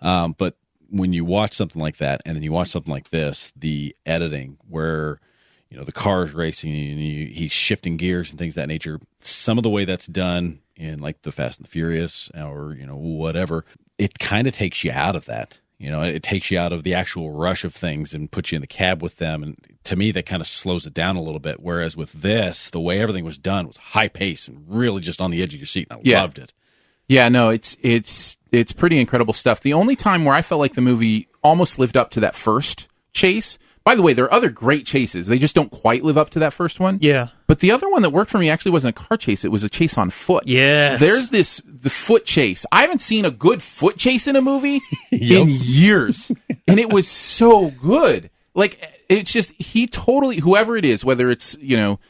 but when you watch something like that, and then you watch something like this, the editing where the car's racing and he's shifting gears and things of that nature, some of the way that's done in like the Fast and the Furious or whatever, it kind of takes you out of that. It takes you out of the actual rush of things and puts you in the cab with them. And to me, that kind of slows it down a little bit. Whereas with this, the way everything was done was high pace and really just on the edge of your seat. And I loved it. Yeah, no, it's pretty incredible stuff. The only time where I felt like the movie almost lived up to that first chase. By the way, there are other great chases. They just don't quite live up to that first one. Yeah. But the other one that worked for me actually wasn't a car chase. It was a chase on foot. Yes. There's the foot chase. I haven't seen a good foot chase in a movie in years. And it was so good. Like, it's just, whoever it is, whether it's,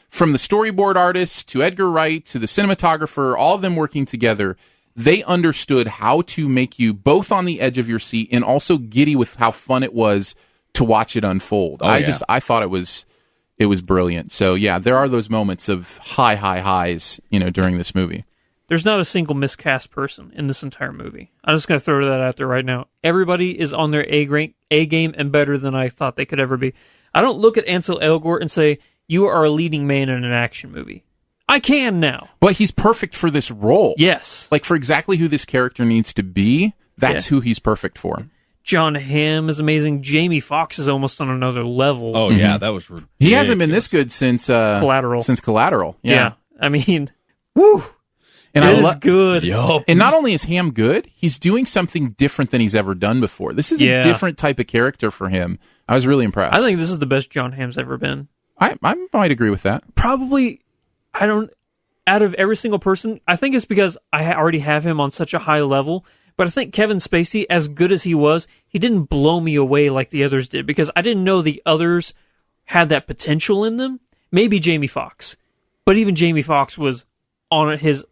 from the storyboard artist to Edgar Wright to the cinematographer, all of them working together, they understood how to make you both on the edge of your seat and also giddy with how fun it was to watch it unfold. I thought it was brilliant. So yeah, there are those moments of high highs, during this movie. There's not a single miscast person in this entire movie. I'm just going to throw that out there right now. Everybody is on their A game and better than I thought they could ever be. I don't look at Ansel Elgort and say, you are a leading man in an action movie. I can now. But he's perfect for this role. Yes. Like, for exactly who this character needs to be, that's who he's perfect for. John Hamm is amazing. Jamie Foxx is almost on another level. Oh, yeah, that was ridiculous. He hasn't been this good since Collateral. Since Collateral. Yeah. I mean, woo! And it is good. Yup. And not only is Hamm good, he's doing something different than he's ever done before. This is a different type of character for him. I was really impressed. I think this is the best John Hamm's ever been. I might agree with that. Probably, out of every single person, I think it's because I already have him on such a high level. But I think Kevin Spacey, as good as he was, he didn't blow me away like the others did, because I didn't know the others had that potential in them. Maybe Jamie Foxx. But even Jamie Foxx was on his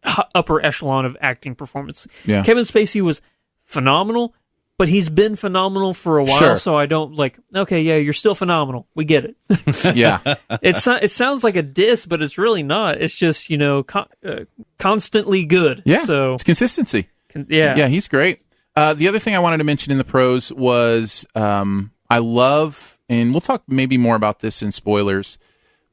upper echelon of acting performance. Yeah. Kevin Spacey was phenomenal, but he's been phenomenal for a while, so I don't okay, yeah, you're still phenomenal. We get it. Yeah. It sounds like a diss, but it's really not. It's just, constantly good. Yeah, so it's consistency. Yeah, he's great. The other thing I wanted to mention in the pros was I love, and we'll talk maybe more about this in spoilers,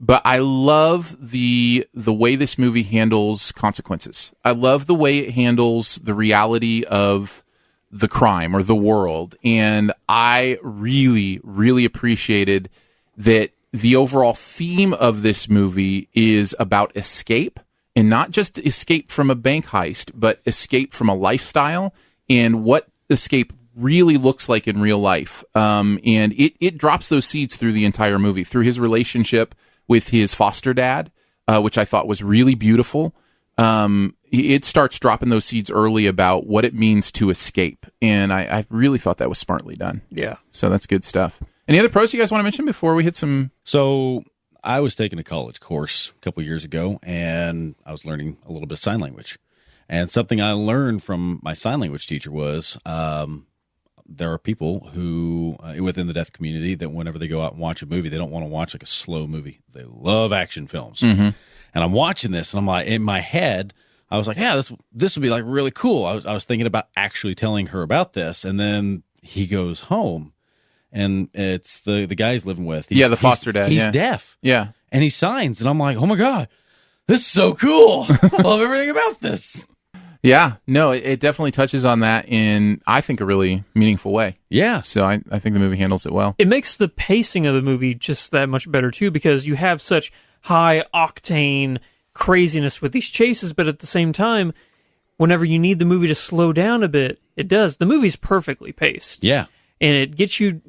but I love the way this movie handles consequences. I love the way it handles the reality of the crime or the world, and I really, really appreciated that the overall theme of this movie is about escape. And not just escape from a bank heist, but escape from a lifestyle and what escape really looks like in real life. And it drops those seeds through the entire movie, through his relationship with his foster dad, which I thought was really beautiful. it starts dropping those seeds early about what it means to escape. And I really thought that was smartly done. Yeah. So that's good stuff. Any other pros you guys want to mention before we hit some? So I was taking a college course a couple of years ago, and I was learning a little bit of sign language. And something I learned from my sign language teacher was there are people who, within the deaf community, that whenever they go out and watch a movie, they don't want to watch like a slow movie. They love action films. Mm-hmm. And I'm watching this, and I'm like, in my head, I was like, yeah, this would be like really cool. I was thinking about actually telling her about this. And then he goes home, and it's the guy he's living with. The foster dad. He's deaf. Yeah. And he signs, and I'm like, oh my God, this is so cool. I love everything about this. Yeah, no, it definitely touches on that in, I think, a really meaningful way. Yeah. So I think the movie handles it well. It makes the pacing of the movie just that much better, too, because you have such high-octane craziness with these chases, but at the same time, whenever you need the movie to slow down a bit, it does. The movie's perfectly paced. Yeah. And it gets you,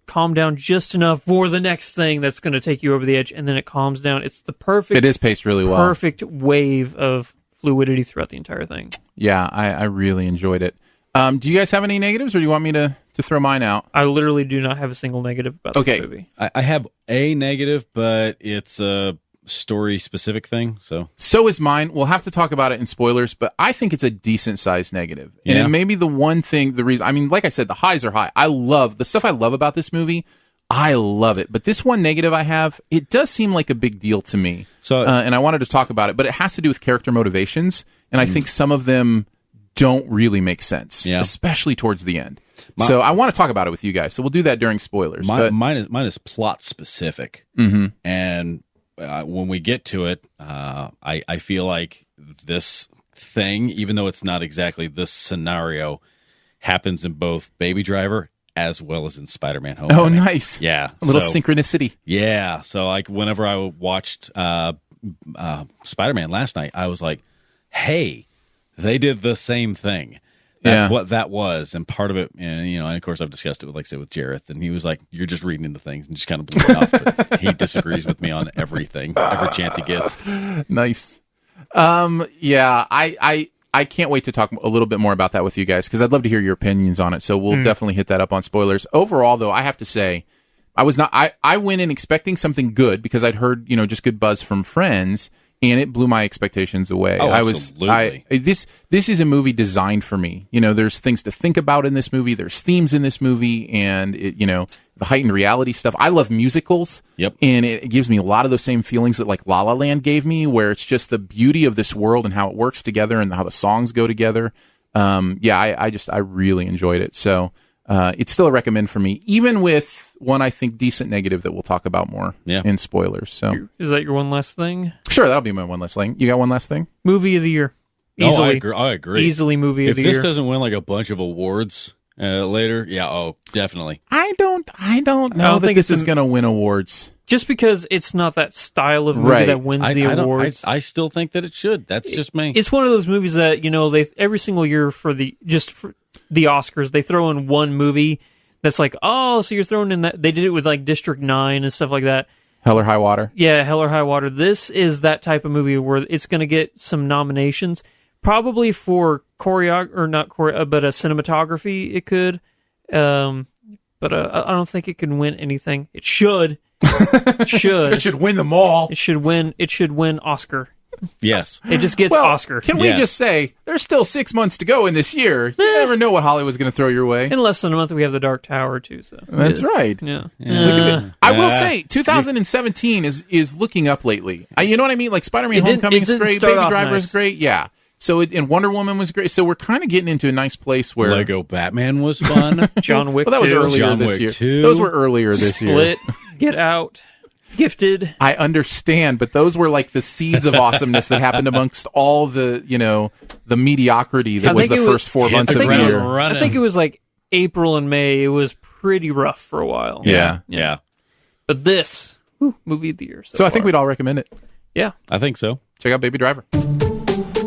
calm down just enough for the next thing that's going to take you over the edge, and then it calms down. It's the perfect... It is paced really well. Perfect wave of fluidity throughout the entire thing. Yeah, I really enjoyed it. Do you guys have any negatives, or do you want me to throw mine out? I literally do not have a single negative about this movie. I have a negative, but it's a story-specific thing. So is mine. We'll have to talk about it in spoilers, but I think it's a decent-sized negative. And Yeah. it may be the one thing, the reason... I mean, like I said, the highs are high. I love... The stuff I love about this movie, I love it. But this one negative I have, it does seem like a big deal to me. So, and I wanted to talk about it, but it has to do with character motivations, and I think some of them don't really make sense, especially towards the end. So I want to talk about it with you guys. So we'll do that during spoilers. Mine is plot specific, and when we get to it, I feel like this thing, even though it's not exactly this scenario, happens in both Baby Driver as well as in Spider-Man Homecoming. Oh, nice. Yeah. A little synchronicity. Yeah. So like whenever I watched Spider-Man last night, I was like, hey, they did the same thing. That's what that was. And part of it, and of course I've discussed it with, like I said, with Jareth, and he was like, you're just reading into things, and just kind of blew it off. But he disagrees with me on everything, every chance he gets. Nice. Yeah, I can't wait to talk a little bit more about that with you guys, because I'd love to hear your opinions on it. So we'll definitely hit that up on spoilers. Overall, though, I have to say, I went in expecting something good because I'd heard, just good buzz from friends, and it blew my expectations away. Oh, absolutely. This is a movie designed for me. There's things to think about in this movie. There's themes in this movie, and the heightened reality stuff. I love musicals. Yep. And it gives me a lot of those same feelings that like La La Land gave me, where it's just the beauty of this world and how it works together and how the songs go together. I really enjoyed it. So it's still a recommend for me, even with one, I think, decent negative that we'll talk about more in spoilers. So is that your one last thing? Sure, that'll be my one last thing. You got one last thing? Movie of the year. Easily. I agree. Easily movie of the year. If this doesn't win like a bunch of awards later, definitely. I don't know that this is going to win awards. Just because it's not that style of movie that wins the awards. I still think that it should. That's just me. It's one of those movies that, they every single year for the Oscars, they throw in one movie that's like, oh, so you're throwing in that. They did it with like District 9 and stuff like that. Hell or High Water. Yeah, Hell or High Water. This is that type of movie where it's going to get some nominations, probably for but cinematography it could. But I don't think it can win anything. It should. It should. It should win them all. It should win Oscar. Yes. It just gets Oscar. Can we just say, there's still 6 months to go in this year. You never know what Hollywood's going to throw your way. In less than a month, we have The Dark Tower, too. So that's right. Yeah. I will say, 2017 is looking up lately. You know what I mean? Like Spider-Man Homecoming is great. Baby Driver is great. Yeah. So and Wonder Woman was great. So we're kind of getting into a nice place where Lego Batman was fun. John Wick. Well, that was earlier this year. 2. Those were earlier this year. Split. Get Out. Gifted. I understand, but those were like the seeds of awesomeness that happened amongst all the the mediocrity that was the first 4 months of the year. I think it was like April and May. It was pretty rough for a while. Yeah. But this movie of the year. So I think we'd all recommend it. Yeah, I think so. Check out Baby Driver.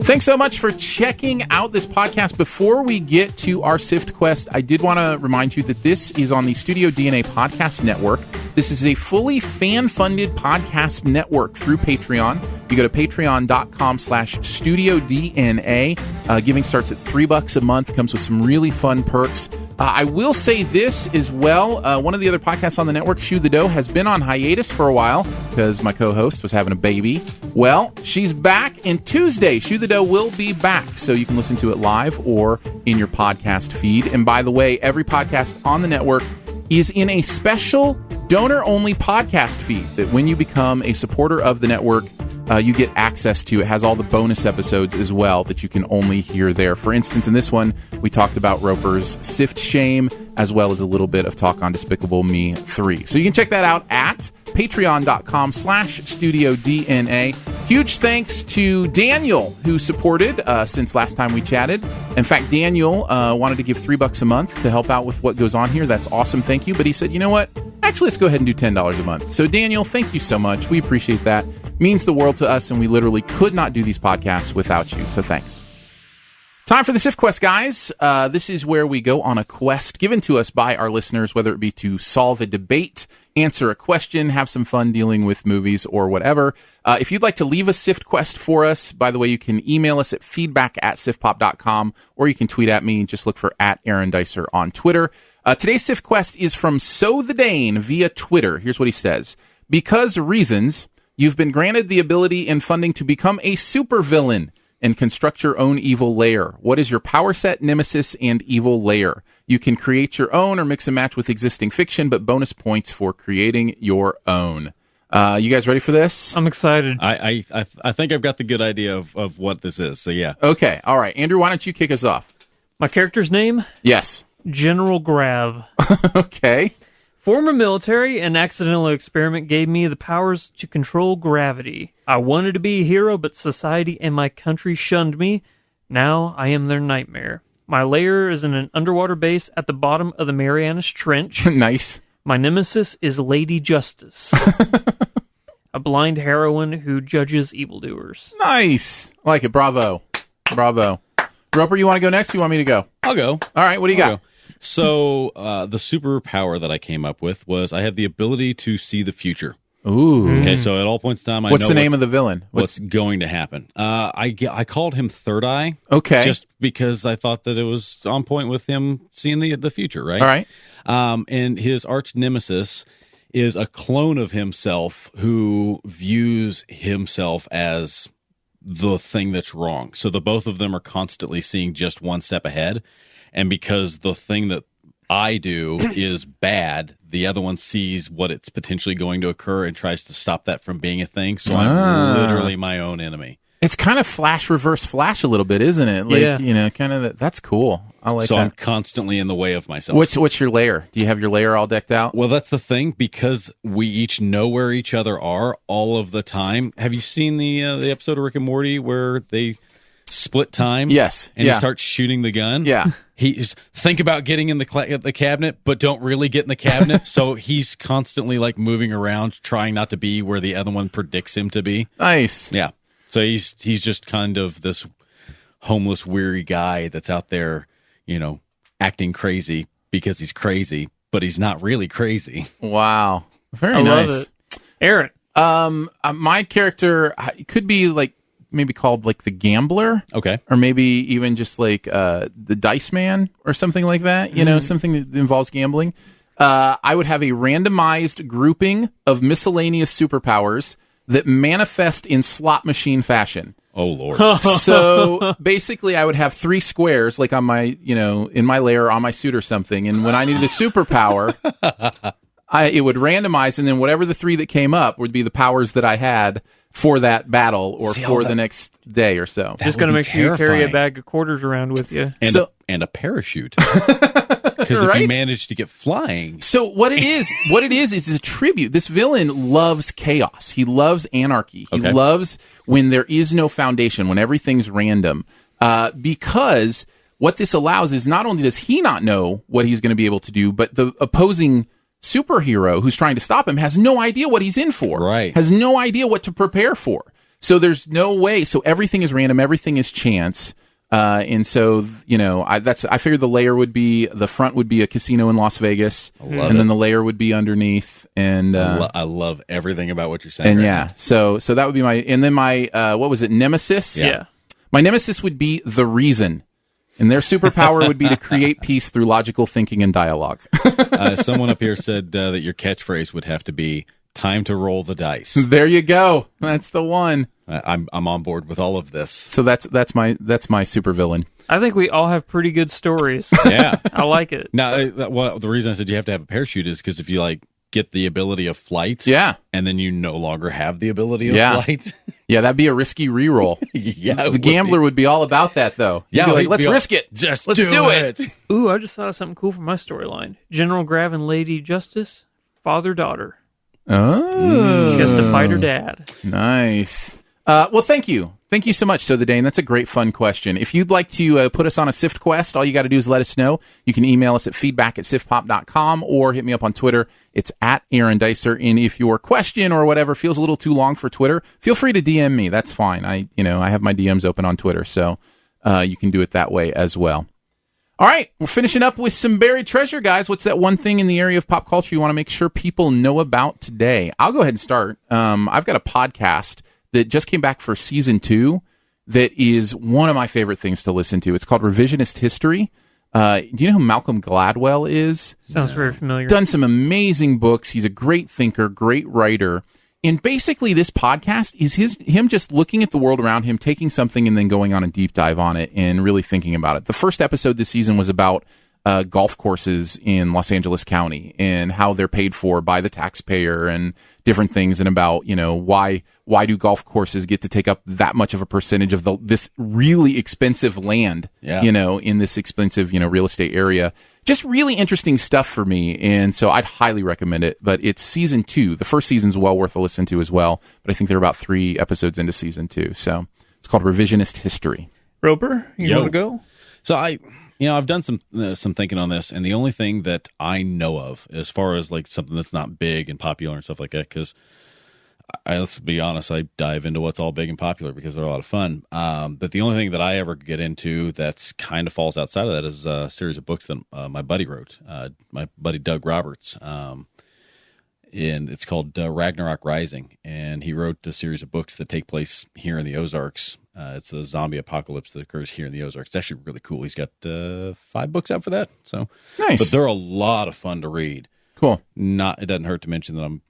Thanks so much for checking out this podcast. Before we get to our Sift Quest, I did want to remind you that this is on the Studio DNA Podcast Network. This is a fully fan-funded podcast network through Patreon. You go to patreon.com/StudioDNA. Giving starts at $3 a month. Comes with some really fun perks. I will say this as well. One of the other podcasts on the network, Shoe the Dough, has been on hiatus for a while because my co-host was having a baby. Well, she's back, and Tuesday, Shoe the Dough will be back, so you can listen to it live or in your podcast feed. And by the way, every podcast on the network is in a special donor-only podcast feed that when you become a supporter of the network, you get access to. It has all the bonus episodes as well that you can only hear there. For instance, in this one, we talked about Roper's Sift Shame, as well as a little bit of talk on Despicable Me 3. So you can check that out at patreon.com/StudioDNA. Huge thanks to Daniel, who supported since last time we chatted. In fact, Daniel wanted to give $3 a month to help out with what goes on here. That's awesome. Thank you. But he said, you know what? Actually, let's go ahead and do $10 a month. So Daniel, thank you so much. We appreciate that. Means the world to us, and we literally could not do these podcasts without you. So thanks. Time for the Sift Quest, guys. This is where we go on a quest given to us by our listeners, whether it be to solve a debate, answer a question, have some fun dealing with movies, or whatever. If you'd like to leave a Sift Quest for us, by the way, you can email us at feedback@siftpop.com, or you can tweet at me. Just look for @AaronDicer on Twitter. Today's Sift Quest is from So the Dane via Twitter. Here's what he says. Because reasons, you've been granted the ability and funding to become a supervillain and construct your own evil lair. What is your power set, nemesis, and evil lair? You can create your own or mix and match with existing fiction, but bonus points for creating your own. You guys ready for this? I'm excited. I think I've got the good idea of what this is, so yeah. Okay, all right. Andrew, why don't you kick us off? My character's name? Yes. General Grav. Okay. Former military, an accidental experiment gave me the powers to control gravity. I wanted to be a hero, but society and my country shunned me. Now I am their nightmare. My lair is in an underwater base at the bottom of the Marianas Trench. Nice. My nemesis is Lady Justice, a blind heroine who judges evildoers. Nice. I like it. Bravo. Bravo. Roper, you want to go next or you want me to go? I'll go. All right, what do you got? Go. So the superpower that I came up with was I have the ability to see the future. Ooh. Okay, so at all points in time, I know what's the name of the villain? What's going to happen? I called him Third Eye. Okay. Just because I thought that it was on point with him seeing the future, right? All right. And his arch nemesis is a clone of himself who views himself as the thing that's wrong. So the both of them are constantly seeing just one step ahead. And because the thing that I do is bad, the other one sees what it's potentially going to occur and tries to stop that from being a thing. So I'm literally my own enemy. It's kind of Flash reverse Flash a little bit, isn't it? Like, yeah. You know, kind of that's cool. I like so that. I'm constantly in the way of myself. What's your lair? Do you have your lair all decked out? Well, that's the thing, because we each know where each other are all of the time. Have you seen the episode of Rick and Morty where they split time? Yes. And he starts shooting the gun? Yeah. He's think about getting in the cabinet, but don't really get in the cabinet. So he's constantly like moving around, trying not to be where the other one predicts him to be. Nice. Yeah. So he's just kind of this homeless, weary guy that's out there, you know, acting crazy because he's crazy, but he's not really crazy. Wow. Very I nice. love it. Aaron. My character could be like maybe called like the Gambler. Okay. Or maybe even just like the Dice Man or something like that. You know, something that involves gambling. I would have a randomized grouping of miscellaneous superpowers that manifest in slot machine fashion. Oh, Lord. So basically I would have 3 squares like on my, you know, in my lair on my suit or something. And when I needed a superpower, it would randomize, and then whatever the 3 that came up would be the powers that I had for that battle or for the next day or so. Just got to make sure you carry a bag of quarters around with you. And a parachute. Because if you manage to get flying. So what it is a tribute. This villain loves chaos. He loves anarchy. He loves when there is no foundation, when everything's random. Because what this allows is not only does he not know what he's going to be able to do, but the opposing superhero who's trying to stop him has no idea what he's in for. Right. Has no idea what to prepare for. So there's no way. So everything is random. Everything is chance. And so, I figured the front would be a casino in Las Vegas, and then the layer would be underneath. And I love everything about what you're saying. And right so that would be my what was it, nemesis? Yeah. My nemesis would be the reason. And their superpower would be to create peace through logical thinking and dialogue. Someone up here said that your catchphrase would have to be "time to roll the dice." There you go. That's the one. I'm on board with all of this. So that's my supervillain. I think we all have pretty good stories. Yeah, I like it. Now, the reason I said you have to have a parachute is because if you get the ability of flight, and then you no longer have the ability of flight. Yeah, that'd be a risky reroll. The gambler would be all about that, though. Yeah, let's risk it. Let's do it. Ooh, I just thought of something cool for my storyline. General Grav and Lady Justice, father-daughter. Oh. She has to fight her dad. Nice. Well, thank you. Thank you so much, So the Dane. That's a great, fun question. If you'd like to put us on a Sift quest, all you got to do is let us know. You can email us at feedback@siftpop.com or hit me up on Twitter. It's @Aaron Dicer. And if your question or whatever feels a little too long for Twitter, feel free to DM me. That's fine. I have my DMs open on Twitter, so you can do it that way as well. All right, we're finishing up with some buried treasure, guys. What's that one thing in the area of pop culture you want to make sure people know about today? I'll go ahead and start. I've got a podcast that just came back for season 2 that is one of my favorite things to listen to. It's called Revisionist History. Do you know who Malcolm Gladwell is? Sounds very familiar. Done some amazing books. He's a great thinker, great writer. And basically this podcast is him just looking at the world around him, taking something and then going on a deep dive on it and really thinking about it. The first episode this season was about golf courses in Los Angeles County and how they're paid for by the taxpayer and different things, and about, why do golf courses get to take up that much of a percentage of this really expensive land, in this expensive, real estate area. Just really interesting stuff for me, and so I'd highly recommend it. But it's season 2. The first season's well worth a listen to as well, but I think they're about 3 episodes into season 2. So it's called Revisionist History. Roper, you want to go? So I've done some thinking on this, and the only thing that I know of as far as something that's not big and popular and stuff like that, because let's be honest, I dive into what's all big and popular because they're a lot of fun. But the only thing that I ever get into that's kind of falls outside of that is a series of books that my buddy wrote, my buddy Doug Roberts, and it's called Ragnarok Rising, and he wrote a series of books that take place here in the Ozarks. It's a zombie apocalypse that occurs here in the Ozarks. It's actually really cool. He's got 5 books out for that. So nice. But they're a lot of fun to read. Cool. It doesn't hurt to mention that I'm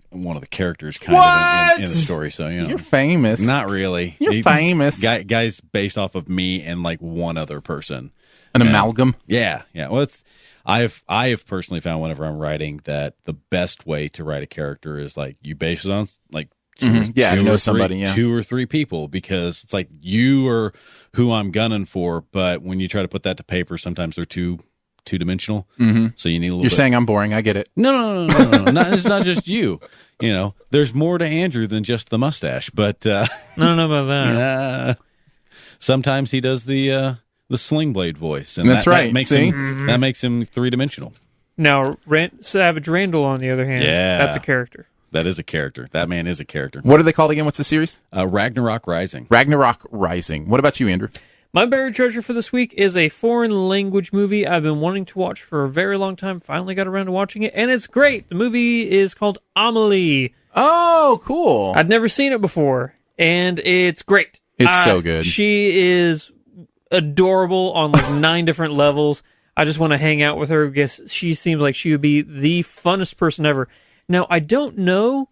one of the characters kind of in the story. So you're famous. Not really. You're famous. Guys based off of me and one other person. An amalgam. Yeah. Well, I have personally found whenever I'm writing that the best way to write a character is you base it on two or three people, because it's you are who I'm gunning for, but when you try to put that to paper, sometimes they're two-dimensional. Mm-hmm. So you need a little. You're saying I'm boring. I get it. No. It's not just you. There's more to Andrew than just the mustache. But I don't know about that. Sometimes he does the sling blade voice, and that's right. That makes him three-dimensional. Now, Savage Randall, on the other hand, that's a character. That is a character. That man is a character. What are they called again? What's the series? Ragnarok Rising. Ragnarok Rising. What about you, Andrew? My buried treasure for this week is a foreign language movie I've been wanting to watch for a very long time. Finally got around to watching it, and it's great. The movie is called Amelie. Oh, cool. I'd never seen it before, and it's great. It's so good. She is adorable on 9 different levels. I just want to hang out with her because she seems like she would be the funnest person ever. Now, I don't know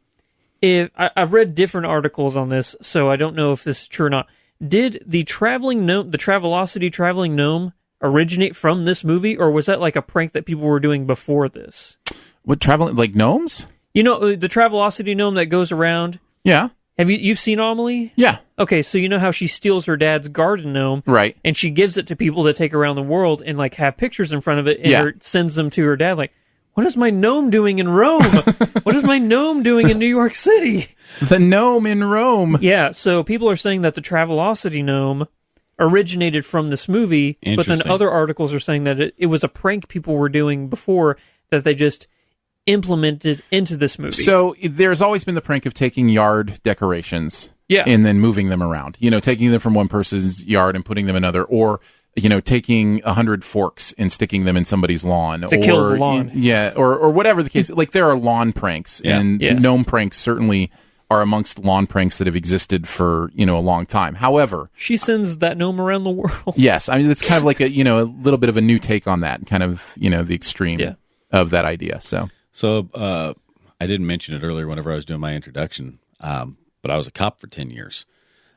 if I've read different articles on this, so I don't know if this is true or not. Did the Travelocity traveling gnome originate from this movie, or was that a prank that people were doing before this? What, traveling gnomes? The Travelocity gnome that goes around. Yeah. You've seen Amelie? Yeah. Okay, so you know how she steals her dad's garden gnome, right? And she gives it to people to take around the world and have pictures in front of it, and sends them to her dad. What is my gnome doing in Rome? What is my gnome doing in New York City? The gnome in Rome. Yeah, so people are saying that the Travelocity gnome originated from this movie, but then other articles are saying that it was a prank people were doing before that they just implemented into this movie. So there's always been the prank of taking yard decorations and then moving them around. Taking them from one person's yard and putting them in another, or taking 100 forks and sticking them in somebody's lawn, to kill the lawn. or whatever the case. Like, there are lawn pranks, and gnome pranks certainly are amongst lawn pranks that have existed for a long time. However, she sends that gnome around the world. Yes, I mean, it's kind of like a little bit of a new take on that, kind of the extreme of that idea. So I didn't mention it earlier whenever I was doing my introduction, but I was a cop for 10 years.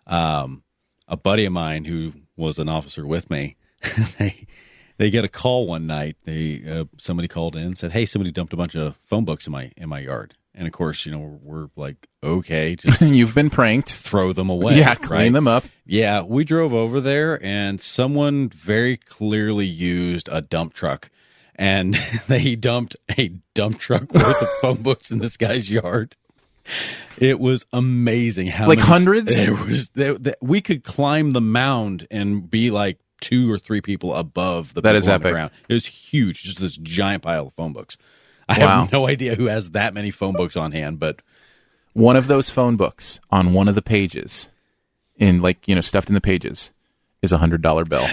A buddy of mine who was an officer with me, they get a call one night. Somebody called in and said, "Hey, somebody dumped a bunch of phone books in my yard." And of course, we're like, okay, just you've been pranked. Throw them away. Yeah, clean them up. Yeah, we drove over there, and someone very clearly used a dump truck, and they dumped a dump truck worth of phone books in this guy's yard. It was amazing how like many, hundreds. We could climb the mound and be like 2 or 3 people above the. That people is on epic. The ground. It was huge, just this giant pile of phone books. I have no idea who has that many phone books on hand, but one of those phone books on one of the pages, stuffed in the pages, is $100 bill.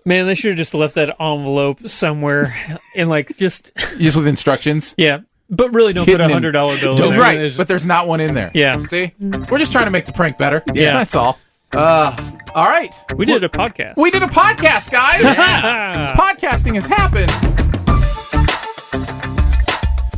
Man, they should have just left that envelope somewhere in just with instructions. Yeah, but really don't put a $100 bill in there. Right, but there's not one in there. Yeah, see, we're just trying to make the prank better. Yeah, that's all. All right, we did a podcast. We did a podcast, guys. Podcasting has happened.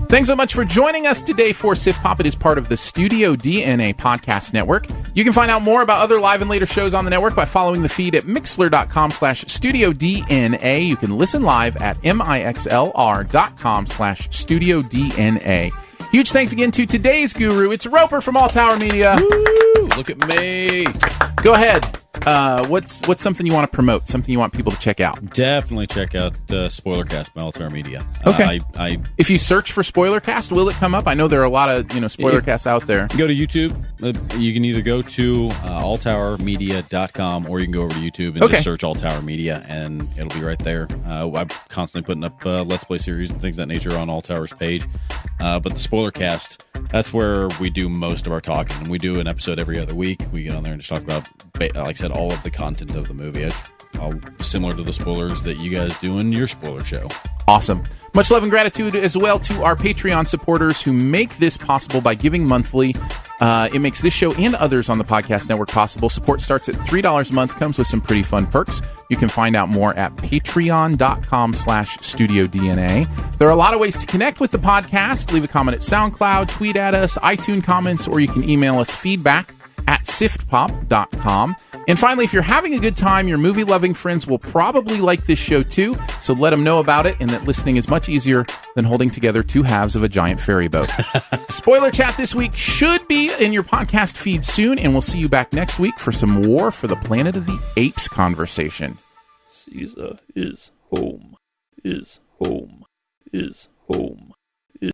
Thanks so much for joining us today for Siftpop. It is part of the Studio DNA podcast network. You can find out more about other live and later shows on the network by following the feed at mixlr.com/StudioDNA. You can listen live at mixlr.com/StudioDNA. Huge thanks again to today's guru. It's Roper from All Tower Media. Woo, look at me. Go ahead. What's something you want to promote? Something you want people to check out? Definitely check out Spoilercast by Altair Media. Okay. If you search for Spoilercast, will it come up? I know there are a lot of Spoilercasts out there. Go to YouTube. You can either go to alltowermedia.com or you can go over to YouTube and just search All Tower Media, and it'll be right there. I'm constantly putting up Let's Play series and things of that nature on All Tower's page. But the Spoilercast, that's where we do most of our talking. And we do an episode every other week. We get on there and just talk about, like I said, all of the content of the movie. It's all similar to the spoilers that you guys do in your spoiler show. Awesome. Much love and gratitude as well to our Patreon supporters who make this possible by giving monthly. It makes this show and others on the podcast network possible. Support starts at $3 a month, comes with some pretty fun perks. You can find out more at patreon.com/StudioDNA. There are a lot of ways to connect with the podcast. Leave a comment at SoundCloud, tweet at us, iTunes comments, or you can email us feedback@siftpop.com. And finally, if you're having a good time, your movie-loving friends will probably like this show too, so let them know about it and that listening is much easier than holding together two halves of a giant ferry boat. Spoiler Chat this week should be in your podcast feed soon, and we'll see you back next week for some War for the Planet of the Apes conversation. Caesar is home, is home, is home.